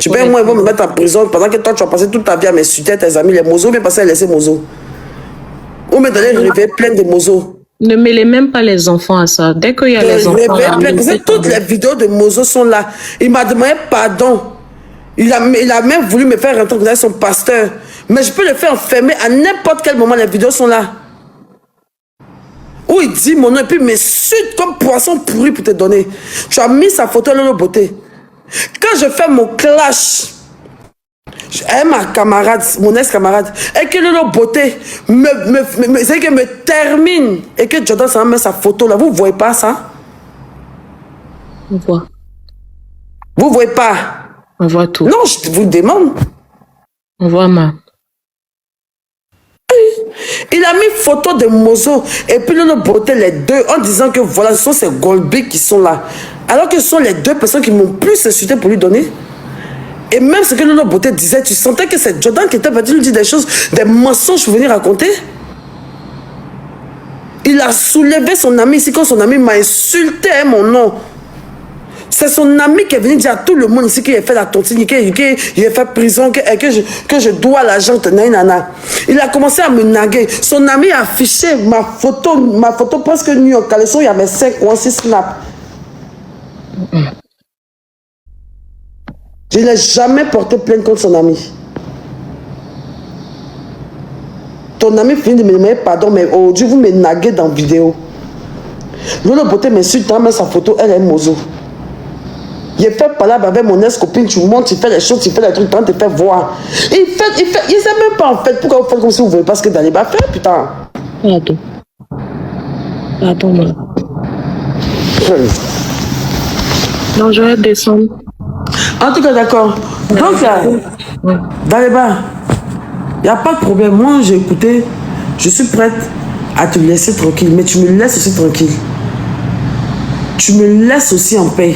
Tu peux, moi, ils vont me mettre en prison pendant que toi, tu as passé toute ta vie à m'insulter tes amis, les mozos, mais passer à laisser mozo. Ou me donner rêver plein de mozos. Ne mêlez même pas les enfants à ça. Dès qu'il y a les enfants. Toutes les vidéos de mozo sont là. Il m'a demandé pardon. Il a même voulu me faire rentrer avec son pasteur. Mais je peux le faire enfermer à n'importe quel moment. Les vidéos sont là. Où il dit mon nom et puis il m'insulte comme poisson pourri pour te donner. Tu as mis sa photo Lolo Beauté. Quand je fais mon clash avec ma camarade, mon ex-camarade, et que Lolo Beauté me termine et que Jordan ça met sa photo là, vous ne voyez pas ça? On voit. Vous ne voyez pas? On voit tout. Non, je vous demande. On voit Ma. Il a mis photo de Mozo et puis Lolo Beauté, les deux, en disant que voilà, ce sont ces Goldbeak qui sont là. Alors que ce sont les deux personnes qui m'ont plus insulté pour lui donner. Et même ce que Lolo Beauté disait, tu sentais que c'est Jordan qui était parti lui dire des choses, des mensonges pour venir raconter. Il a soulevé son ami ici quand son ami m'a insulté mon nom. C'est son ami qui est venu dire à tout le monde ici qu'il a fait la tontine, qu'il a fait prison, que je dois l'argent. Il a commencé à me naguer. Son ami a affiché ma photo presque New York. Il y avait 5 ou 6 snaps. Je n'ai jamais porté plainte contre son ami. Ton ami finit de me demander pardon, mais aujourd'hui vous me naguez dans la vidéo. Lolo Beauté m'insulte, mais sa photo, elle est mozo. Il fait parler avec mon ex-copine, tu montes, tu fais les choses, tu fais les trucs, tu te fais voir. Il sait même pas en fait pourquoi vous faites comme si vous voulez pas ce que d'aller pas faire, putain. Pardon, moi. Non, je vais descendre. En tout cas, d'accord. Donc là, dans les bars, il n'y a pas de problème. Moi, j'ai écouté, je suis prête à te laisser tranquille, mais tu me laisses aussi tranquille. Tu me laisses aussi en paix.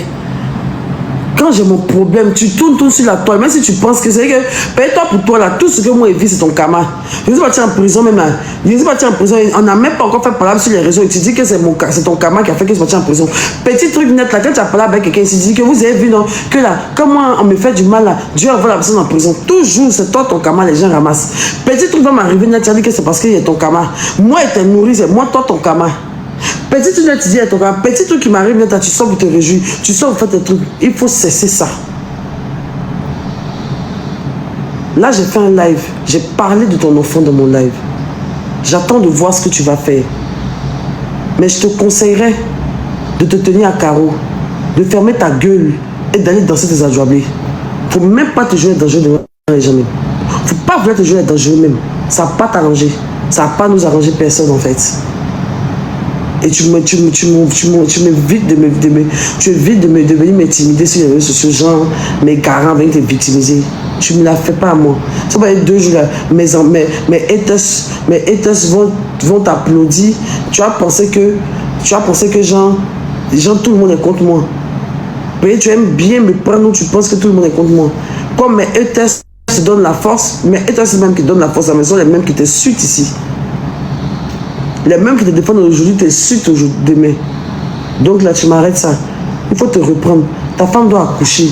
Quand j'ai mon problème, tu tournes tout sur la toile. Même si tu penses que c'est que, paye-toi pour toi là, tout ce que moi je vis, c'est ton karma. Je ne suis pas en prison même là. Je ne suis pas en prison. On n'a même pas encore fait parler sur les réseaux. Et tu dis que c'est ton karma qui a fait que je suis en prison. Petit truc net là, quand tu as parlé avec quelqu'un, tu dis que vous avez vu non, que là, comme moi on me fait du mal là, Dieu envoie la personne en prison. Toujours, c'est toi ton karma, les gens ramassent. Petit truc va m'arriver net, tu as dit que c'est parce qu'il y a ton karma. Moi, il te nourrit, c'est moi, toi ton karma. Petit truc, tu dis à ton gars, petit truc qui m'arrive, tu sors pour te réjouir, tu sors pour faire tes trucs. Il faut cesser ça. Là, j'ai fait un live. J'ai parlé de ton enfant dans mon live. J'attends de voir ce que tu vas faire. Mais je te conseillerais de te tenir à carreau, de fermer ta gueule et d'aller danser tes adjoablés. Faut même pas te jouer dangereux devant les gens même. Faut pas vouloir te jouer dangereux même. Ça va pas t'arranger. Ça va pas nous arranger personne en fait. Et tu m'évites de me devenir m'intimider sur les réseaux sociaux, genre, mes garants avec te victimiser. Tu ne me la fais pas à moi. Ça va être 2 jours là. Mes haters vont t'applaudir. Tu as pensé que genre, tout le monde est contre moi. Mais tu aimes bien me prendre où tu penses que tout le monde est contre moi. Comme mes haters te donnent la force, mes haters c'est même qui donnent la force à la maison, les mêmes qui te suivent ici. Les mêmes qui te défendent aujourd'hui te suivent aujourd'hui demain. Donc là, tu m'arrêtes ça. Il faut te reprendre. Ta femme doit accoucher.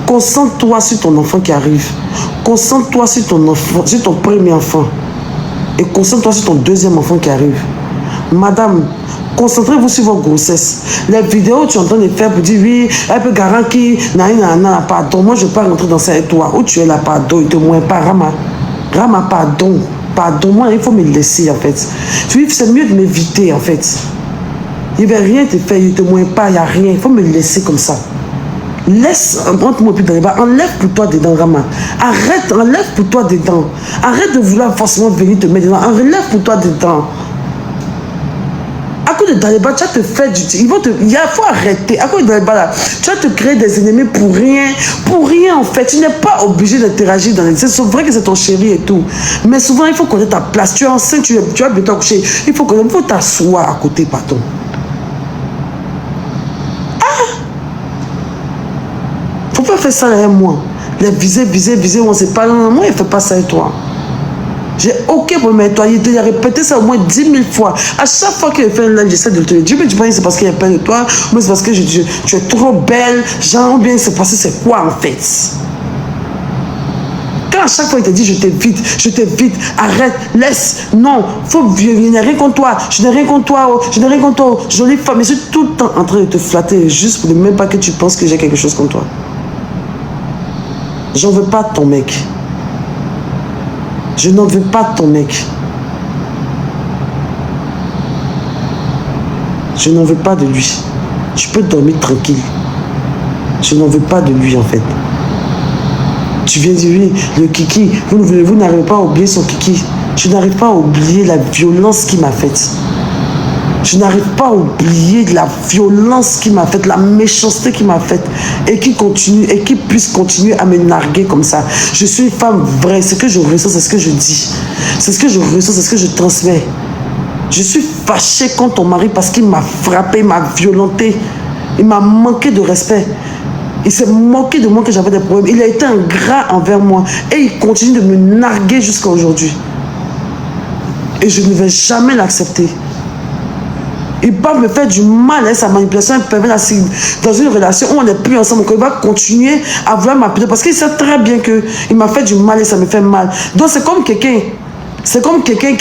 Concentre-toi sur ton enfant qui arrive. Concentre-toi sur ton enfant, sur ton premier enfant. Et concentre-toi sur ton deuxième enfant qui arrive. Madame, concentrez-vous sur vos grossesses. Les vidéos que tu es en train de faire pour dire oui, elle peut garantir, pardon. Moi, je ne veux pas rentrer dans ça avec toi. Où tu es là, pardon, il ne te moine pas, Rama. Rama, pardon. Pardon-moi, il faut me laisser en fait. C'est mieux de m'éviter en fait. Il ne va rien te faire, il ne te moine pas, il n'y a rien. Il faut me laisser comme ça. Laisse, rentre-moi plus dans les bas. Enlève pour toi dedans, Rama. Arrête, enlève pour toi dedans. Arrête de vouloir forcément venir te mettre dedans. Enlève pour toi dedans. À cause de Daliba, tu vas te faire du... Il faut arrêter. À cause de Daliba, là, tu vas te créer des ennemis pour rien. Pour rien, en fait. Tu n'es pas obligé d'interagir dans les... C'est vrai que c'est ton chéri et tout. Mais souvent, il faut connaître ta place. Tu es enceinte, tu vas bientôt accoucher. Il faut t'asseoir à côté, pardon. Faut pas faire ça avec moi. Les viser, on sait pas. Non, moi, il ne fait pas ça avec toi. J'ai aucun problème avec toi. Il a répété ça au moins 10 000 fois. À chaque fois qu'il fait un live, j'essaie de te le dire. Mais tu penses que c'est parce qu'il y a peur de toi, ou c'est parce que tu es trop belle. Genre, bien, c'est parce que c'est quoi en fait? Quand à chaque fois il te dit je t'évite, arrête, laisse, non, je n'ai rien contre toi, je n'ai rien contre toi, jolie femme, je suis tout le temps en train de te flatter, juste pour ne même pas que tu penses que j'ai quelque chose contre toi. J'en veux pas de ton mec. Je n'en veux pas de ton mec. Je n'en veux pas de lui. Tu peux dormir tranquille. Je n'en veux pas de lui en fait. Tu viens dire oui, le kiki, vous n'arrivez pas à oublier son kiki. Je n'arrive pas à oublier la violence qu'il m'a faite. Je n'arrive pas à oublier la violence qu'il m'a faite, la méchanceté qu'il m'a faite, et qui continue, et qui puisse continuer à me narguer comme ça. Je suis une femme vraie, ce que je ressens, c'est ce que je dis. C'est ce que je ressens, c'est ce que je transmets. Je suis fâchée contre ton mari parce qu'il m'a frappé, il m'a violenté, il m'a manqué de respect. Il s'est moqué de moi que j'avais des problèmes. Il a été ingrat envers moi. Et il continue de me narguer jusqu'à aujourd'hui. Et je ne vais jamais l'accepter. Il peut me faire du mal, hein, sa manipulation, il permet dans une relation où on n'est plus ensemble. Il va continuer à vouloir m'appeler parce qu'il sait très bien qu'il m'a fait du mal et ça me fait mal. Donc c'est comme quelqu'un. C'est comme quelqu'un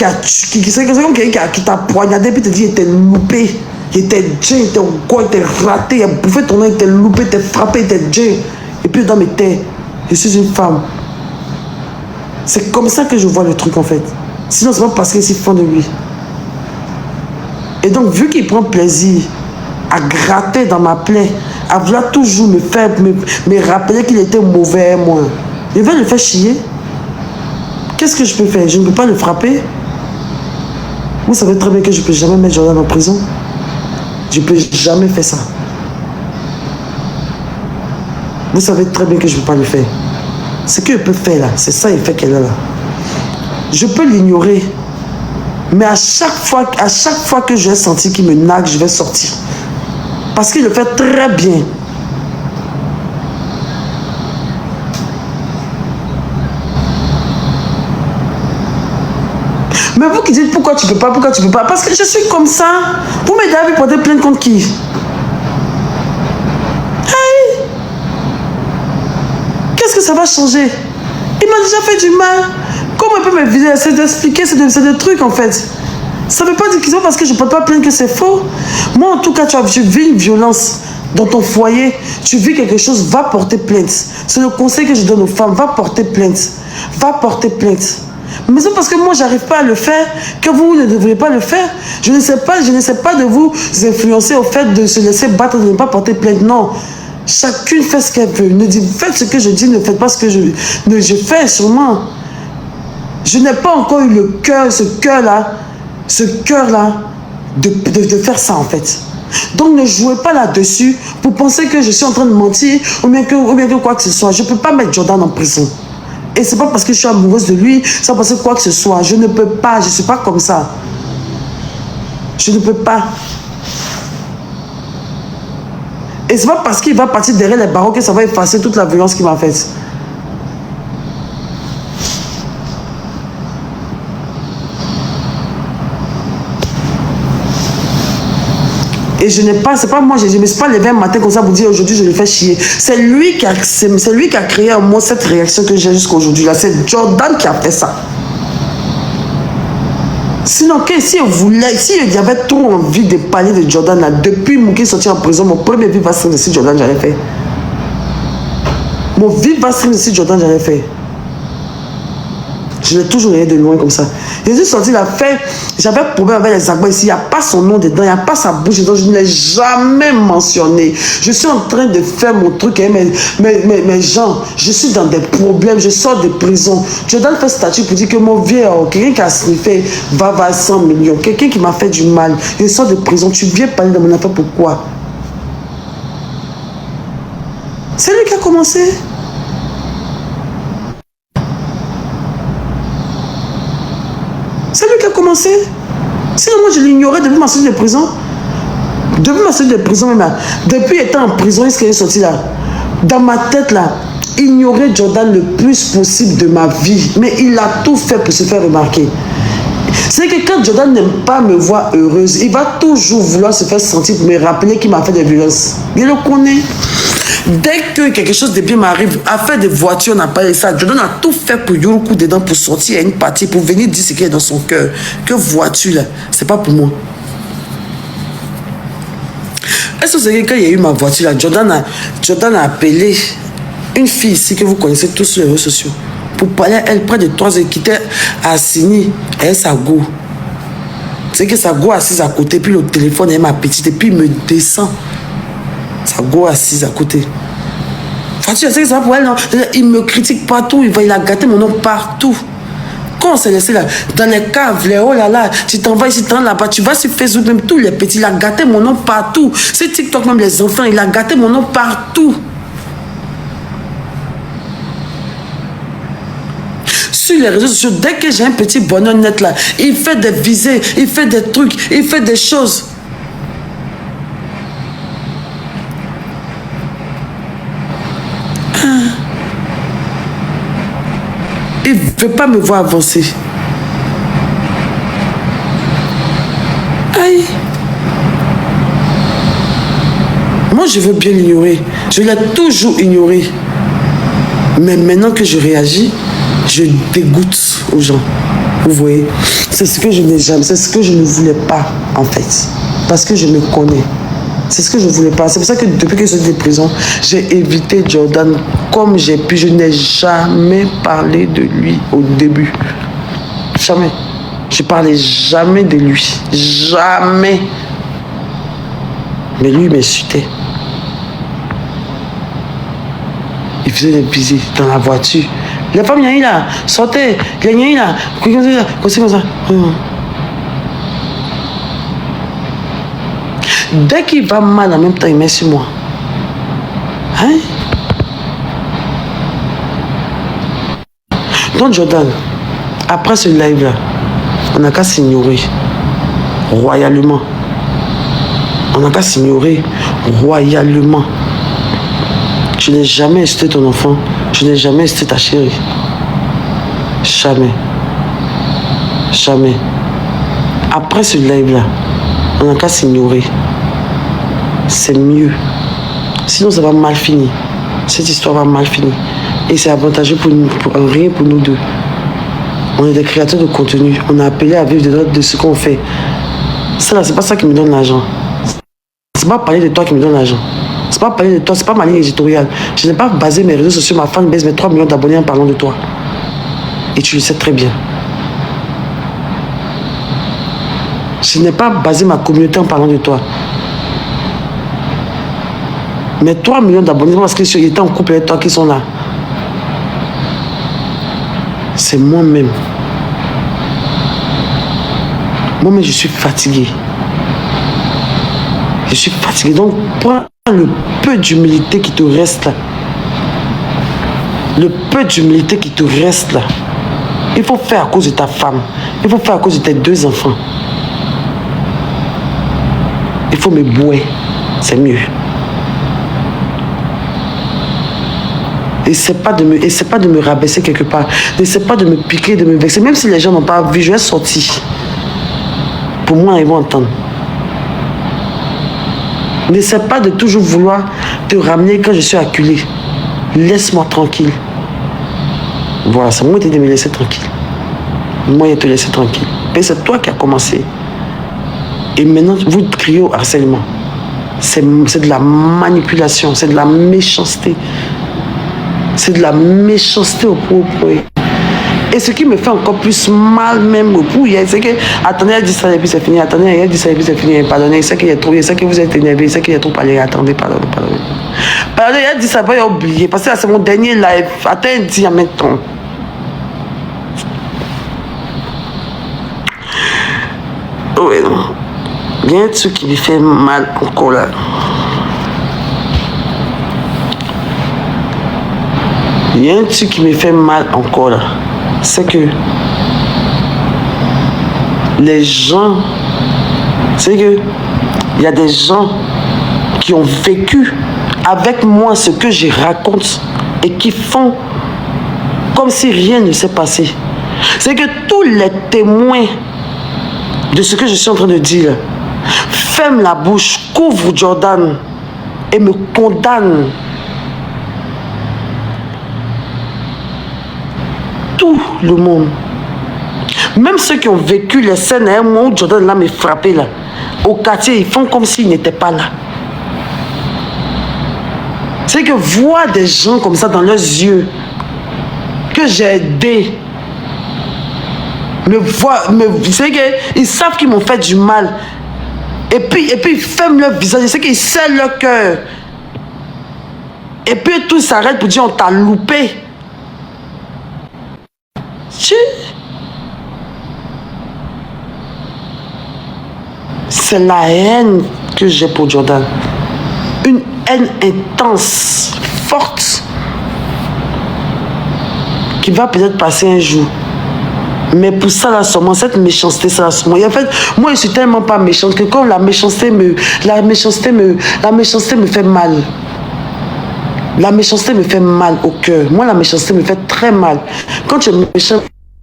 qui t'a poignardé et te dit il était loupé. Il était Dieu, il était au coin, il était raté, il a bouffé ton nom, il était loupé, il était frappé, il était Dieu. Et puis dans mes têtes, je suis une femme. C'est comme ça que je vois le truc en fait. Sinon, c'est pas parce qu'il est si fond de lui. Et donc, vu qu'il prend plaisir à gratter dans ma plaie, à vouloir toujours me rappeler qu'il était mauvais, moi, je vais le faire chier. Qu'est-ce que je peux faire? Je ne peux pas le frapper. Vous savez très bien que je ne peux jamais mettre Jordan en prison. Je ne peux jamais faire ça. Vous savez très bien que je ne peux pas le faire. Ce que je peux faire là, c'est ça l'effet qu'elle a là. Je peux l'ignorer. Mais à chaque fois que j'ai senti qu'il me nargue, je vais sortir. Parce qu'il le fait très bien. Mais vous qui dites pourquoi tu peux pas, parce que je suis comme ça. Vous m'aidez à vous porter plainte contre qui? Hey! Qu'est-ce que ça va changer? Il m'a déjà fait du mal. Comment il peut me vider? C'est d'expliquer, c'est des trucs en fait. Ça ne veut pas dire qu'ils ont parce que je ne porte pas plainte que c'est faux. Moi en tout cas, tu vis une violence dans ton foyer, tu vis quelque chose, va porter plainte. C'est le conseil que je donne aux femmes, va porter plainte. Va porter plainte. Mais c'est parce que moi, j'arrive pas à le faire, que vous ne devriez pas le faire. Je ne sais pas de vous influencer au fait de se laisser battre, de ne pas porter plainte. Non. Chacune fait ce qu'elle veut. Ne dit, faites ce que je dis, ne faites pas ce que je fais sûrement. Je n'ai pas encore eu le cœur, ce cœur-là, de faire ça en fait. Donc ne jouez pas là-dessus pour penser que je suis en train de mentir ou bien que quoi que ce soit. Je ne peux pas mettre Jordan en prison. Et c'est pas parce que je suis amoureuse de lui, c'est pas parce que quoi que ce soit. Je ne peux pas, je ne suis pas comme ça. Je ne peux pas. Et c'est pas parce qu'il va partir derrière les barreaux que ça va effacer toute la violence qu'il m'a faite. Et je n'ai pas, c'est pas moi, je ne me suis pas levé un matin comme ça pour dire aujourd'hui je le fais chier. C'est lui qui a créé en moi cette réaction que j'ai jusqu'à aujourd'hui. C'est Jordan qui a fait ça. Sinon, s'il y avait trop envie de parler de Jordan, là, depuis Mouki sorti en prison, mon premier Viva Stream de si Jordan, j'avais fait. Mon Viva Stream de si Jordan, j'avais fait. Je l'ai toujours regardé de loin comme ça. Je suis sorti la fait, j'avais un problème avec les Agba ici, il n'y a pas son nom dedans, il n'y a pas sa bouche dedans, je ne l'ai jamais mentionné. Je suis en train de faire mon truc avec mes gens, je suis dans des problèmes, je sors de prison. Jordan fait statut pour dire que mon vieux, quelqu'un qui a sniffé va 100 millions, quelqu'un qui m'a fait du mal, je sors de prison, tu viens parler de mon affaire, pourquoi? C'est lui qui a commencé. C'est lui qui a commencé. Sinon, moi, je l'ignorais depuis ma sortie de prison. Depuis ma sortie de prison, même là. Depuis étant en prison, est-ce qu'il est sorti là? Dans ma tête, là, ignorer Jordan le plus possible de ma vie. Mais il a tout fait pour se faire remarquer. C'est que quand Jordan n'aime pas me voir heureuse, il va toujours vouloir se faire sentir pour me rappeler qu'il m'a fait des violences. Il le connaît. Dès que quelque chose de bien m'arrive, affaire de voiture, on n'a pas ça. Jordan a tout fait pour y coup dedans, pour sortir à une partie, pour venir dire ce qu'il y a dans son cœur. Que voiture, là, c'est pas pour moi. Est-ce que c'est que quand il y a eu ma voiture, là, Jordan a appelé une fille ici que vous connaissez tous sur les réseaux sociaux pour parler à elle près de 3 heures, qui était assise, elle sa go. C'est que sa go assise à côté, puis le téléphone, elle ma petite, et puis il me descend. Sa go assise à côté. Tu sais que ça pour elle, non? Il me critique partout, il a gâté mon nom partout. Quand on s'est laissé là, dans les caves, les oh là là, tu t'en vas ici, tu t'en là-bas, tu vas sur Facebook, même tous les petits, il a gâté mon nom partout. Sur TikTok, même les enfants, il a gâté mon nom partout. Sur les réseaux sociaux, dès que j'ai un petit bonheur net là, il fait des visées, il fait des trucs, il fait des choses. Il ne veut pas me voir avancer. Aïe. Moi, je veux bien l'ignorer. Je l'ai toujours ignoré. Mais maintenant que je réagis, je dégoûte aux gens. Vous voyez? C'est ce que je n'ai jamais, c'est ce que je ne voulais pas, en fait. Parce que je me connais. C'est ce que je ne voulais pas. C'est pour ça que depuis que je suis de prison, j'ai évité Jordan comme j'ai pu. Je n'ai jamais parlé de lui au début. Jamais. Je ne parlais jamais de lui. Jamais. Mais lui, il m'insultait. Il faisait des bisous dans la voiture. Les femmes, il y a là, sortez. Il y a là, comme ça. Dès qu'il va mal, en même temps, il met sur moi. Hein? Donc, Jordan, après ce live-là, on n'a qu'à s'ignorer royalement. On n'a qu'à s'ignorer royalement. Je n'ai jamais insulté ton enfant. Je n'ai jamais insulté ta chérie. Jamais. Jamais. Après ce live-là, on n'a qu'à s'ignorer. C'est mieux. Sinon, ça va mal finir. Cette histoire va mal finir. Et c'est avantageux pour rien pour nous deux. On est des créateurs de contenu. On a appelé à vivre de ce qu'on fait. Ça là, c'est pas ça qui me donne l'argent. C'est pas parler de toi qui me donne l'argent. C'est pas parler de toi, c'est pas ma ligne éditoriale. Je n'ai pas basé mes réseaux sociaux, ma fanbase, mes 3 millions d'abonnés en parlant de toi. Et tu le sais très bien. Je n'ai pas basé ma communauté en parlant de toi. Mes 3 millions d'abonnés, parce que j'étais en couple avec toi qui sont là. C'est moi-même. Moi-même, je suis fatigué. Je suis fatigué. Donc, prends le peu d'humilité qui te reste là. Le peu d'humilité qui te reste là. Il faut faire à cause de ta femme. Il faut faire à cause de tes 2 enfants. Il faut me bouer. C'est mieux. Essaie pas de me rabaisser quelque part. N'essaie pas de me piquer, de me vexer. Même si les gens n'ont pas vu, je vais sortir. Pour moi, ils vont entendre. N'essaie pas de toujours vouloir te ramener quand je suis acculé. Laisse-moi tranquille. Voilà, c'est moi qui t'ai de me laisser tranquille. Moi, je te laisser tranquille. Mais c'est toi qui as commencé. Et maintenant, vous criez au harcèlement. C'est de la manipulation, c'est de la méchanceté. C'est de la méchanceté au propre. Et ce qui me fait encore plus mal même au pouls, c'est que, attendez, elle dit ça et puis c'est fini, attendez, elle dit ça et puis c'est fini, pardonnez, il sait qu'il est trop, il sait que vous êtes énervé, il sait qu'il est trop parlé, attendez, pardonnez. Pardonnez, elle dit ça, pas oublier, parce que c'est mon dernier live, attends, elle dit en même temps. Oui, non. Il y a un truc qui me fait mal encore là. Il y a un truc qui me fait mal encore là. C'est que les gens, c'est que il y a des gens qui ont vécu avec moi ce que je raconte et qui font comme si rien ne s'est passé. C'est que tous les témoins de ce que je suis en train de dire ferment la bouche, couvrent Jordan et me condamnent. Tout le monde. Même ceux qui ont vécu les scènes à un moment où Jordan là me frappé là, au quartier, ils font comme s'ils n'étaient pas là. C'est que voir des gens comme ça dans leurs yeux, que j'ai aidé, c'est qu'ils savent qu'ils m'ont fait du mal. Et puis ils ferment leur visage, c'est qu'ils scellent leur cœur. Et puis tout s'arrête pour dire on t'a loupé. C'est la haine que j'ai pour Jordan. Une haine intense, forte, qui va peut-être passer un jour. Mais pour ça, là, seulement, cette méchanceté, ça, là, seulement. Et en fait, moi, je suis tellement pas méchante que quand la méchanceté me fait mal. La méchanceté me fait mal au cœur. Moi, la méchanceté me fait très mal. Quand tu es méchant,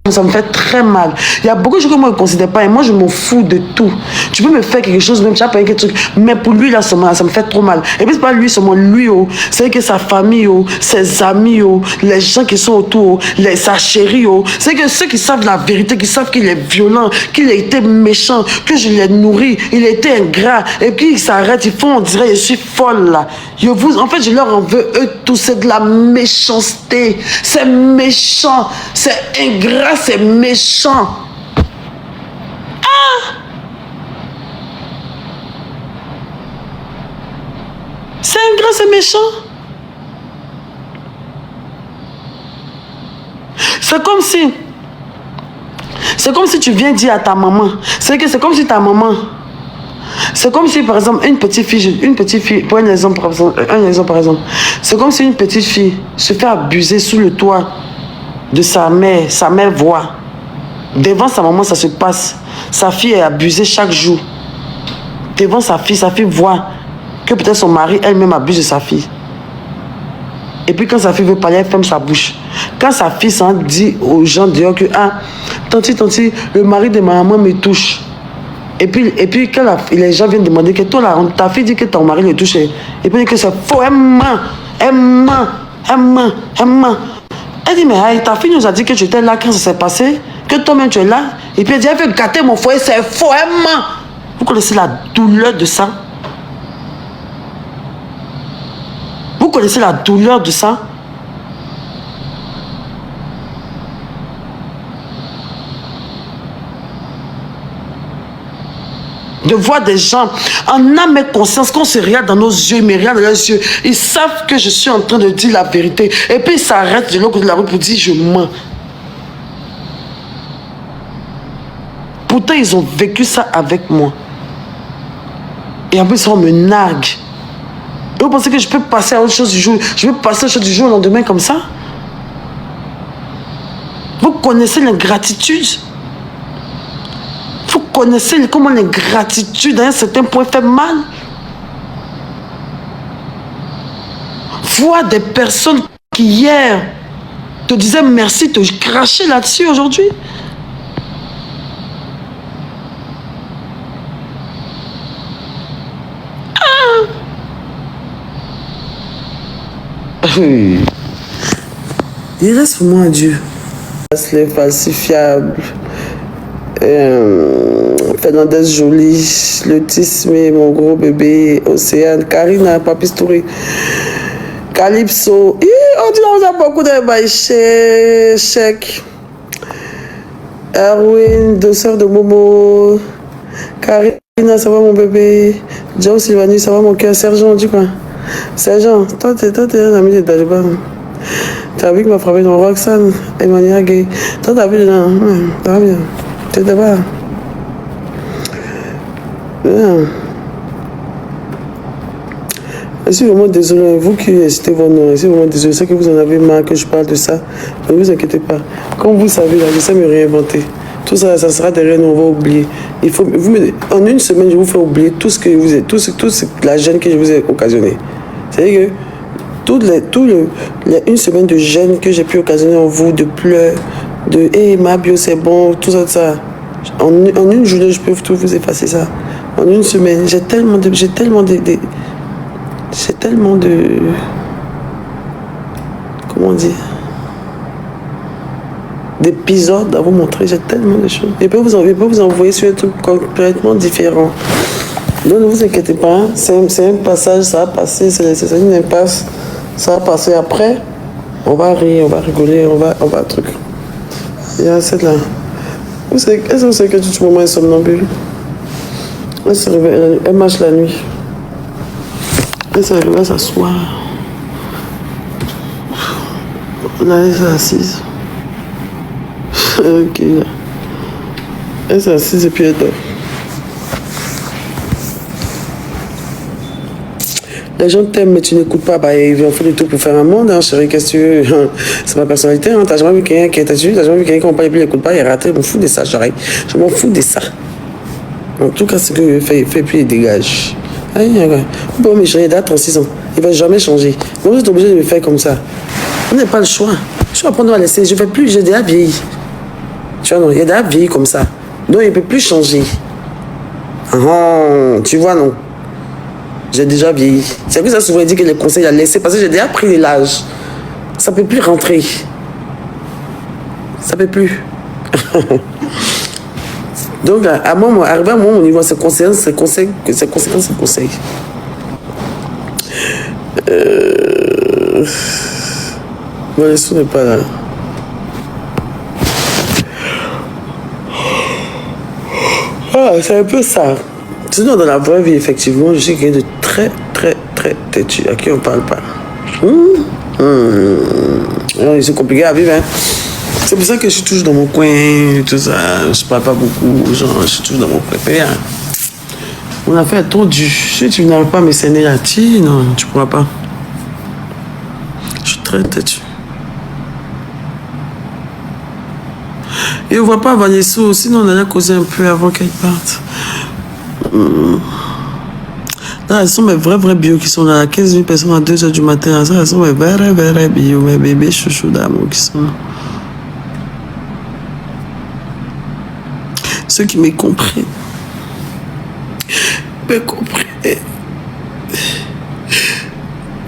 ça me fait très mal. Il y a beaucoup de choses que moi je ne considère pas et moi je m'en fous de tout. Tu peux me faire quelque chose, même tu as pas quelque truc, mais pour lui là seulement, ça me fait trop mal. Et puis c'est pas lui seulement, lui c'est que sa famille, ses amis, les gens qui sont autour, sa chérie, c'est que ceux qui savent la vérité, qui savent qu'il est violent, qu'il a été méchant, que je l'ai nourri, il a été ingrat, et puis ils s'arrêtent, ils font, on dirait je suis folle là. En fait je leur en veux eux tous, c'est de la méchanceté, c'est méchant, c'est ingrat. C'est méchant. Ah! C'est ingrat, c'est méchant. C'est comme si tu viens dire à ta maman. C'est comme si ta maman. C'est comme si, par exemple, une petite fille, pour un exemple par exemple, c'est comme si une petite fille se fait abuser sous le toit de sa mère voit. Devant sa maman, ça se passe. Sa fille est abusée chaque jour. Devant sa fille voit que peut-être son mari elle-même abuse de sa fille. Et puis quand sa fille veut parler, elle ferme sa bouche. Quand sa fille s'en dit aux gens dehors que tanti, le mari de ma maman me touche. Et puis quand les gens viennent demander que toi là, ta fille dit que ton mari le touche. Et puis dit que c'est faux, elle ment. Elle dit, mais ta fille nous a dit que tu étais là quand ça s'est passé, que toi-même tu es là. Et puis elle dit, elle veut gâter mon foyer, c'est faux, elle ment. Vous connaissez la douleur de ça? Vous connaissez la douleur de ça? De voir des gens en âme et conscience, qu'on se regarde dans nos yeux, ils me regardent dans leurs yeux, ils savent que je suis en train de dire la vérité. Et puis ils s'arrêtent de l'autre côté de la route pour dire je mens. Pourtant ils ont vécu ça avec moi. Et en plus, on me nargue. Et vous pensez que je peux passer à autre chose du jour? Je peux passer à autre chose du jour au lendemain comme ça? Vous connaissez l'ingratitude? Vous connaissez comment l'ingratitude à un certain point fait mal? Voir des personnes qui hier te disaient merci, te cracher là-dessus aujourd'hui. Il reste pour moi Dieu. Les falsifiables. Fernandez Jolie, Lotisme, mon gros bébé, Océane, Karina, Papistouri, Calypso. On dit on a beaucoup de chèques. Erwin, deux sœurs de Momo. Karina, ça va mon bébé. Joe Sylvanie, ça va mon cœur. Sergent, dis quoi? Sergent, toi t'es un ami de Taliban. T'as vu que ma famille de Roxane, Emmanuel Gay. Toi t'as vu là, ça va bien. Tu étais pas. Je suis vraiment désolé, vous qui hésitez vos noms, je suis vraiment désolé, c'est que vous en avez marre que je parle de ça, ne vous inquiétez pas. Comme vous savez, là, je sais me réinventer. Tout ça, ça sera derrière nous, on va oublier. Il faut, en une semaine, je vous fais oublier tout ce que vous êtes, tout la gêne que je vous ai occasionné. C'est-à-dire que une semaine de gêne que j'ai pu occasionner en vous, de pleurs, de hey, ma bio c'est bon, tout ça. En une journée, je peux tout vous effacer ça. En une semaine, j'ai tellement de comment dire, d'épisodes à vous montrer, j'ai tellement de choses. Je peux vous envoyer sur un truc complètement différent. Donc ne vous inquiétez pas, hein. C'est un passage, ça va passer, c'est une impasse, ça va passer après. On va rire, on va rigoler, on va truc. Il y a cette là. Est-ce que vous savez que tout ce moment est somnambule? Elle se réveille, elle marche la nuit. Elle se réveille, elle s'assoit. Là, elle s'est assise. Ok. Elle s'est assise et puis elle dort. Les gens t'aiment, mais tu n'écoutes pas. Bah, ils vont faire du tout pour faire un monde, hein, chérie. Qu'est-ce que tu veux? C'est ma personnalité, hein. T'as jamais vu quelqu'un qui est dessus, t'as jamais vu quelqu'un qui ne l'écoute pas, il est raté. Je m'en fous de ça, chérie. Je m'en fous de ça. En tout cas, ce que fait puis il dégage. Bon, mais chérie, il a 36 ans. Il ne va jamais changer. Moi, vous êtes obligé de me faire comme ça. On n'a pas le choix. Je vais apprendre à laisser. Je ne fais plus, j'ai déjà vieilli. Tu vois, non, il a déjà vieilli comme ça. Donc, il ne peut plus changer. Tu vois, non. J'ai déjà vieilli. C'est que ça souvent dit que les conseils à laisser parce que j'ai déjà pris l'âge. Ça ne peut plus rentrer. Ça ne peut plus. Donc, arrivé à un moment au niveau, c'est conséquence, c'est conseil. Vanessa n'est pas là. Ah, c'est un peu ça. Sinon, dans la vraie vie, effectivement, je suis quelqu'un de très, très, très têtu, à qui on ne parle pas. C'est compliqué à vivre, hein. C'est pour ça que je suis toujours dans mon coin, tout ça. Je ne parle pas beaucoup, genre, je suis toujours dans mon coin. Mais, on a fait un tour du... Si tu n'arrives pas à me saigner là-dessus, non, tu ne pourras pas. Je suis très têtu. Et on ne voit pas Vanessa, sinon on allait causer un peu avant qu'elle parte. Là, elles sont mes vrais bio qui sont là. 15 000 personnes à 2 h du matin. Ça, elles sont mes vrais bio, mes bébés chouchous d'amour qui sont là. Ceux qui me comprennent. Me comprenez?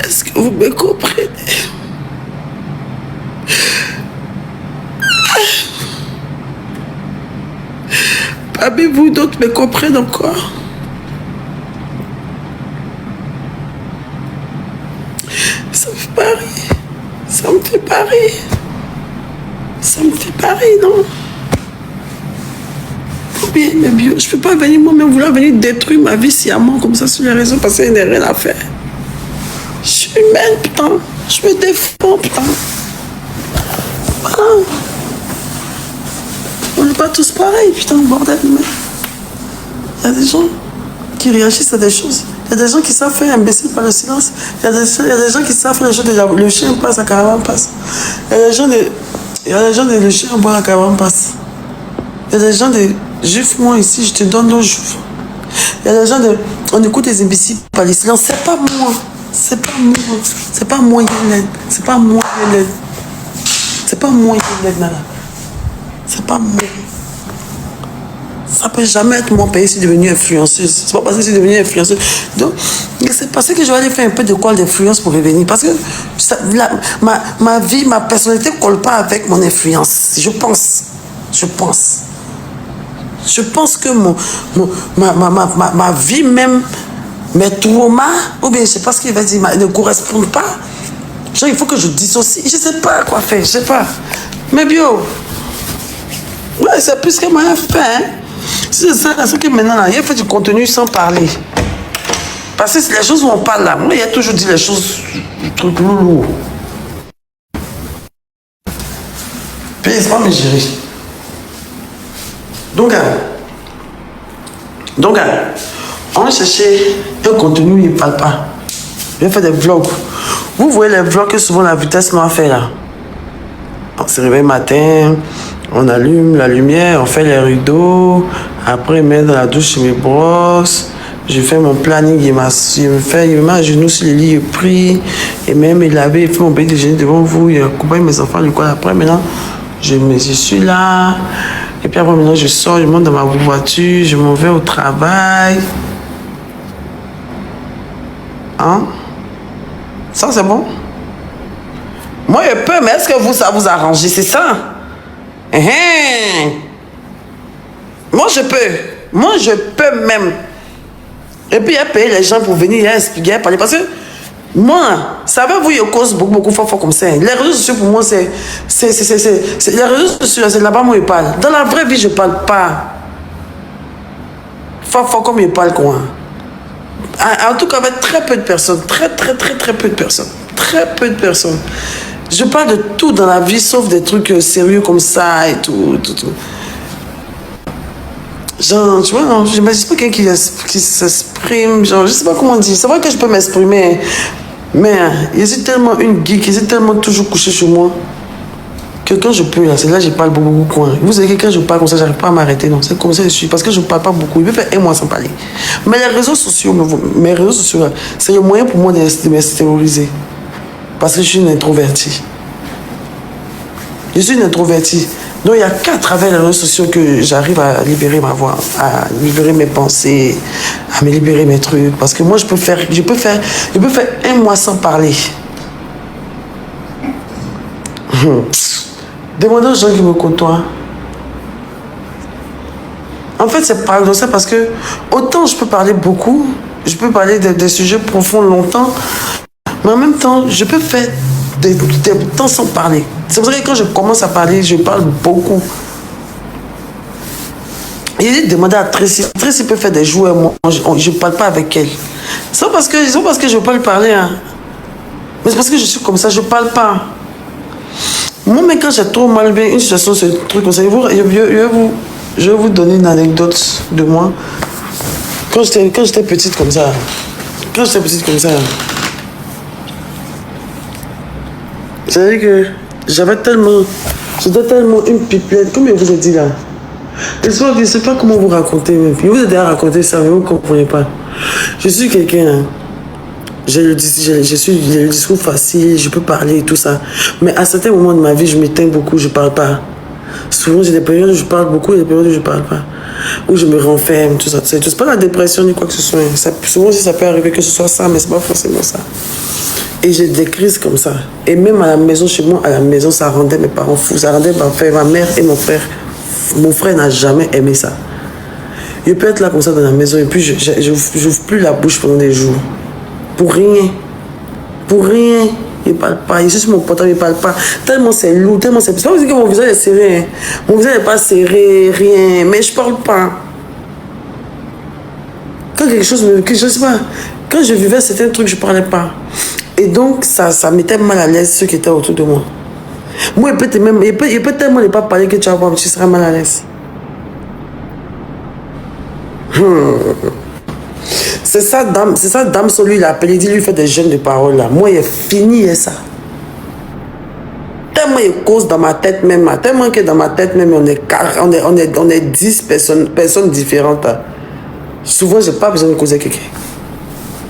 Est-ce que vous me comprenez? Parmi vous, d'autres me comprennent encore. Ça me fait pas rire. Ça me fait pas rire. Ça me fait pas rire, non? Bien, mais bio, je peux pas venir moi-même vouloir venir détruire ma vie sciemment comme ça sur les réseaux parce qu'il n'y a rien à faire. Je suis humaine, putain. Je me défends, putain. On n'est pas tous pareils, putain, bordel, mais il y a des gens, qui réagissent à des choses. Il y a des gens qui savent faire imbécile par le silence. Il y a des gens qui savent faire les choses. Le chien passe, la caravane passe. Il y a des gens le chien boit, la caravane passe. Il y a des gens de juif-moi ici, je te donne l'eau juif. Il y a des gens de. On écoute les imbéciles par le silence. C'est pas moi. C'est pas moi. C'est pas moi, Yélène. C'est pas moi, Yélène. C'est pas moi, Yélène, Nana. C'est pas moi. Ça peut jamais être mon pays si je suis devenue influenceuse. C'est pas parce que je suis devenue influenceuse. Donc, c'est parce que je vais aller faire un peu de colle d'influence pour revenir. Parce que ma vie, ma personnalité ne colle pas avec mon influence. Je pense. Je pense que ma vie même, mes traumas, ou bien je sais pas ce qu'il va dire, ne correspondent pas. Genre, il faut que je dissocie. Je sais pas quoi faire, je sais pas. Mais bio, ouais, c'est plus que moi fait, hein. C'est ça, ce que maintenant, là, il a fait du contenu sans parler. Parce que les choses où on parle là, moi, il a toujours dit les choses, trucs lourds. Puis, c'est pas me gérer. Donc, on a cherché un contenu, il ne parle pas. Il fait des vlogs. Vous voyez les vlogs que souvent la vitesse nous a fait là. On se réveille le matin, on allume la lumière, on fait les rideaux. Après, je me mets dans la douche, je me brosse. Je fais mon planning, il me met à genoux sur le lit, je prie. Et même il avait fait mon petit déjeuner devant vous, il a accompagné mes enfants à l'école. Après, maintenant, je suis là. Et puis après, maintenant, je sors, je monte dans ma voiture, je m'en vais au travail. Hein? Ça, c'est bon? Moi, je peux, mais est-ce que vous, ça vous arrange? C'est ça? Moi, je peux même. Et puis, il a payé les gens pour venir expliquer, parler. Parce que moi, savez-vous, il cause beaucoup fort comme ça. Les réseaux sociaux, pour moi, c'est les réseaux sociaux, c'est là-bas, moi, je parle. Dans la vraie vie, je ne parle pas. Fort comme je parle, quoi. En tout cas, avec très peu de personnes. Très peu de personnes. Très peu de personnes. Je parle de tout dans la vie, sauf des trucs sérieux comme ça et tout. Genre, tu vois, non, je n'imagine pas quelqu'un qui s'exprime. Genre, je ne sais pas comment dire. C'est vrai que je peux m'exprimer. Mais il y a tellement une geek, il y a tellement toujours couché sur moi. Que quand je peux, c'est là que je parle beaucoup. Quoi. Vous savez que quand je parle comme ça, je n'arrive pas à m'arrêter. Non, c'est comme ça que je suis. Parce que je ne parle pas beaucoup. Il peut faire un mois sans parler. Mais les réseaux sociaux, mes réseaux sociaux, c'est le moyen pour moi de m'extérioriser. Parce que je suis une introvertie. Je suis une introvertie. Donc il n'y a qu'à travers les réseaux sociaux que j'arrive à libérer ma voix, à libérer mes pensées, à me libérer mes trucs. Parce que moi, je peux faire un mois sans parler. Demandez aux gens qui me côtoient. En fait, c'est paradoxal parce que autant je peux parler beaucoup, je peux parler des sujets profonds longtemps, mais en même temps, je peux faire des temps sans parler. C'est pour ça que quand je commence à parler, je parle beaucoup. Il dit demander à Tracy. Tracy peut faire des jouets, moi, je ne parle pas avec elle. C'est pas parce que je ne peux pas parler. Hein. Mais c'est parce que je suis comme ça, je ne parle pas. Moi, mais quand j'ai trop mal vécu une situation, ce truc comme ça, je vais vous donner une anecdote de moi. Quand j'étais petite comme ça, c'est-à-dire que j'étais tellement une pipelette, comme je vous ai dit là. Je ne sais pas comment vous raconter même. Je vous ai déjà raconté ça, mais vous ne comprenez pas. Je suis quelqu'un, hein. J'ai le discours facile, je peux parler et tout ça. Mais à certains moments de ma vie, je m'éteins beaucoup, je ne parle pas. Souvent, j'ai des périodes où je parle beaucoup et des périodes où je ne parle pas. Où je me renferme, tout ça. C'est pas la dépression ni quoi que ce soit. Souvent, ça peut arriver que ce soit ça, mais ce n'est pas forcément ça. Et j'ai des crises comme ça. Et même à la maison, chez moi, à la maison, ça rendait mes parents fous. Ça rendait ma mère et mon frère. Mon frère n'a jamais aimé ça. Je peux être là comme ça dans la maison et puis je n'ouvre plus la bouche pendant des jours. Pour rien. Il ne parle pas. Il est sur mon portable, il ne parle pas. Tellement c'est lourd, tellement c'est... C'est pas parce que mon visage est serré. Hein. Mon visage n'est pas serré, rien. Mais je ne parle pas. Quand quelque chose me... Je sais pas. Quand je vivais certains trucs, je ne parlais pas. Et donc, ça mettait mal à l'aise ceux qui étaient autour de moi. Moi, il peut tellement ne pas parler que tu seras mal à l'aise. C'est ça, dame, celui il a appelé, il dit lui fait des jeunes de parole là. Moi, il est fini et ça. Tellement il cause dans ma tête même, tellement que dans ma tête même, on est 10 personnes différentes. Là. Souvent, j'ai pas besoin de causer quelqu'un.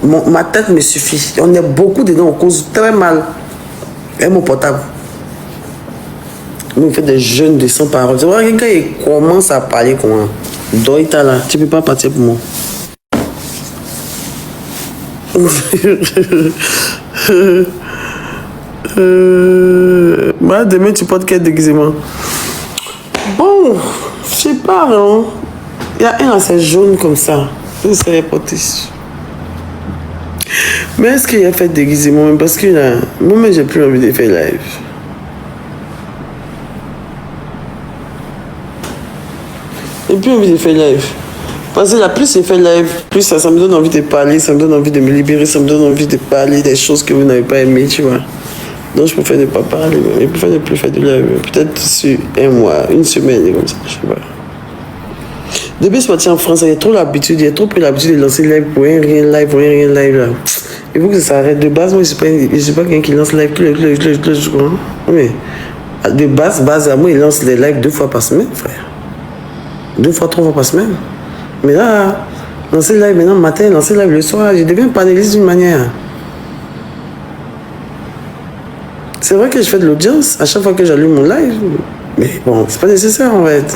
Ma tête me suffit. On est beaucoup dedans, on cause très mal. Et mon portable. On fait des jeunes de sans parole. C'est vrai que quand il commence à parler comment Doita là, tu peux pas partir pour moi. Bah, demain tu portes quel déguisement? Bon, je sais pas, non. Il y a un assez jaune comme ça. Je serais porté. Mais est-ce qu'il a fait déguisement? Parce que là, moi-même j'ai plus envie de faire live. J'ai plus envie de faire live. Parce que là, plus je fais live, plus ça me donne envie de parler, ça me donne envie de me libérer, ça me donne envie de parler des choses que vous n'avez pas aimées, tu vois. Donc je préfère ne pas parler, je préfère ne plus faire de live. Peut-être sur un mois, une semaine, comme ça, je sais pas. Depuis que je suis parti en France, il y a trop l'habitude, il y a trop pris l'habitude de lancer live pour rien live là. Il faut que ça s'arrête. De base, moi, je ne suis pas quelqu'un qui lance live tous les jours. Mais de base, moi, il lance les lives 2 fois par semaine, frère. 2 fois, 3 fois par semaine. Mais là, lancer live maintenant le matin, lancer live le soir, je deviens panéliste d'une manière. C'est vrai que je fais de l'audience à chaque fois que j'allume mon live. Mais bon, c'est pas nécessaire en fait.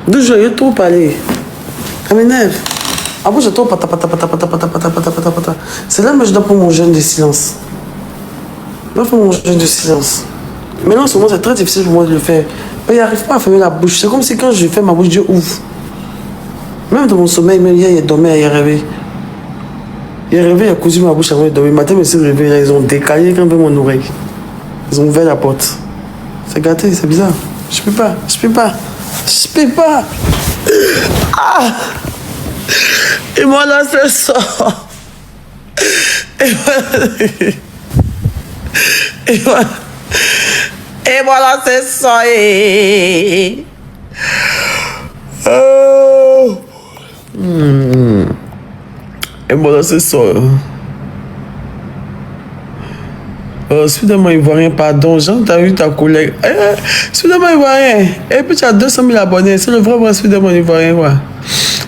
2 jours, j'ai trop parlé. Ça m'énerve. Ah bon, j'ai trop pata. C'est là que je dois prendre mon jeûne de silence. Je dois prendre mon jeûne de silence. Maintenant, en ce moment, c'est très difficile pour moi de le faire. Il n'arrive pas à fermer la bouche. C'est comme si quand je ferme ma bouche, Dieu ouvre. Même dans mon sommeil, même hier, il dormait, il a rêvé. Il a rêvé, il a cousu ma bouche avant de dormir. Le matin, je me suis réveillé, ils ont décalé quand même mon oreille. Ils ont ouvert la porte. C'est gâté, c'est bizarre. Je peux pas. Ah! Et moi là, c'est ça. Et voilà, c'est ça. Oh. Et voilà, c'est ça. Soudainement ivoirien, pardon, Jean, t'as vu ta collègue. Soudainement ivoirien. Et puis tu as 200 000 abonnés. C'est le vrai soudainement ivoirien, quoi.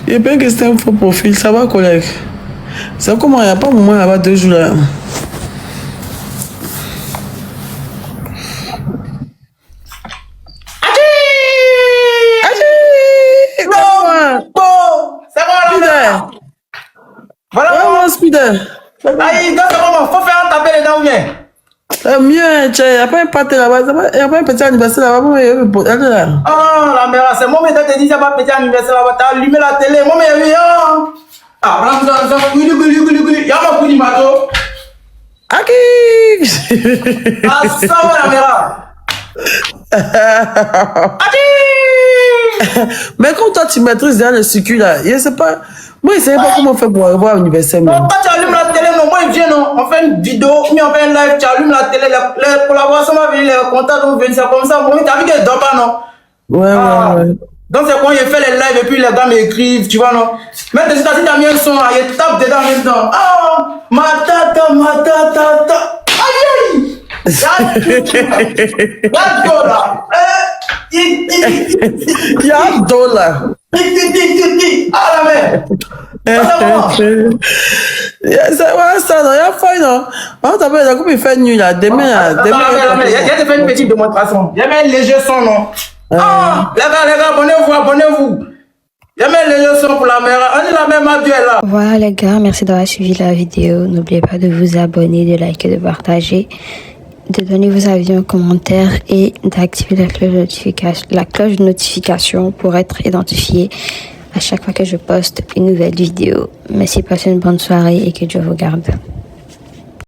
Et bien que c'était un faux profil, ça va, collègue. C'est comment il n'y a pas un moment là-bas 2 jours là. Aïe, donc comment faut faire un taper les dents ou bien? Mieux, il n'y a pas un pâté là-bas, il n'y a pas un petit anniversaire là-bas, elle là. Oh, la mère, c'est moi qui te dis, il n'y a pas un petit anniversaire là-bas, t'as allumé la télé, moi, mais oui, oh. Ah, il y a mon coup de mato. Aki! Ah, ça va, la mère. Mais comme toi, tu maîtrises déjà le circuit là, je ne sais pas. Moi, je ne sais pas comment on fait pour arriver à l'anniversaire. Non, quand tu allumes la télé, non, moi, il vient, non. On fait une vidéo, mais on fait un live, tu allumes la télé, les collaborations vont venir, les contacts vont venir, c'est comme ça. Moi, tu as vu qu'elle ne dort pas, non? Ouais. Donc, c'est quand il fait les lives et puis les gars m'écrivent, tu vois, non? Mais si tu as mis un son, il tape dedans en même temps. Ah, ma tata. Aïe! $1. Il y a $1. Ah la mère! Ça, non, il y a faille, non? On t'appelle, la coupe, il fait nuit, là. Demain, il y a fait une petite démonstration. Il y a un léger son, non? Ah, les gars, abonnez-vous. Il y a un léger son pour la mère. On dit la même adieu, là. Voilà, les gars, merci d'avoir suivi la vidéo. N'oubliez pas de vous abonner, de liker, de partager, de donner vos avis en commentaire et d'activer la cloche de notification pour être identifié à chaque fois que je poste une nouvelle vidéo. Merci, passez une bonne soirée et que Dieu vous garde.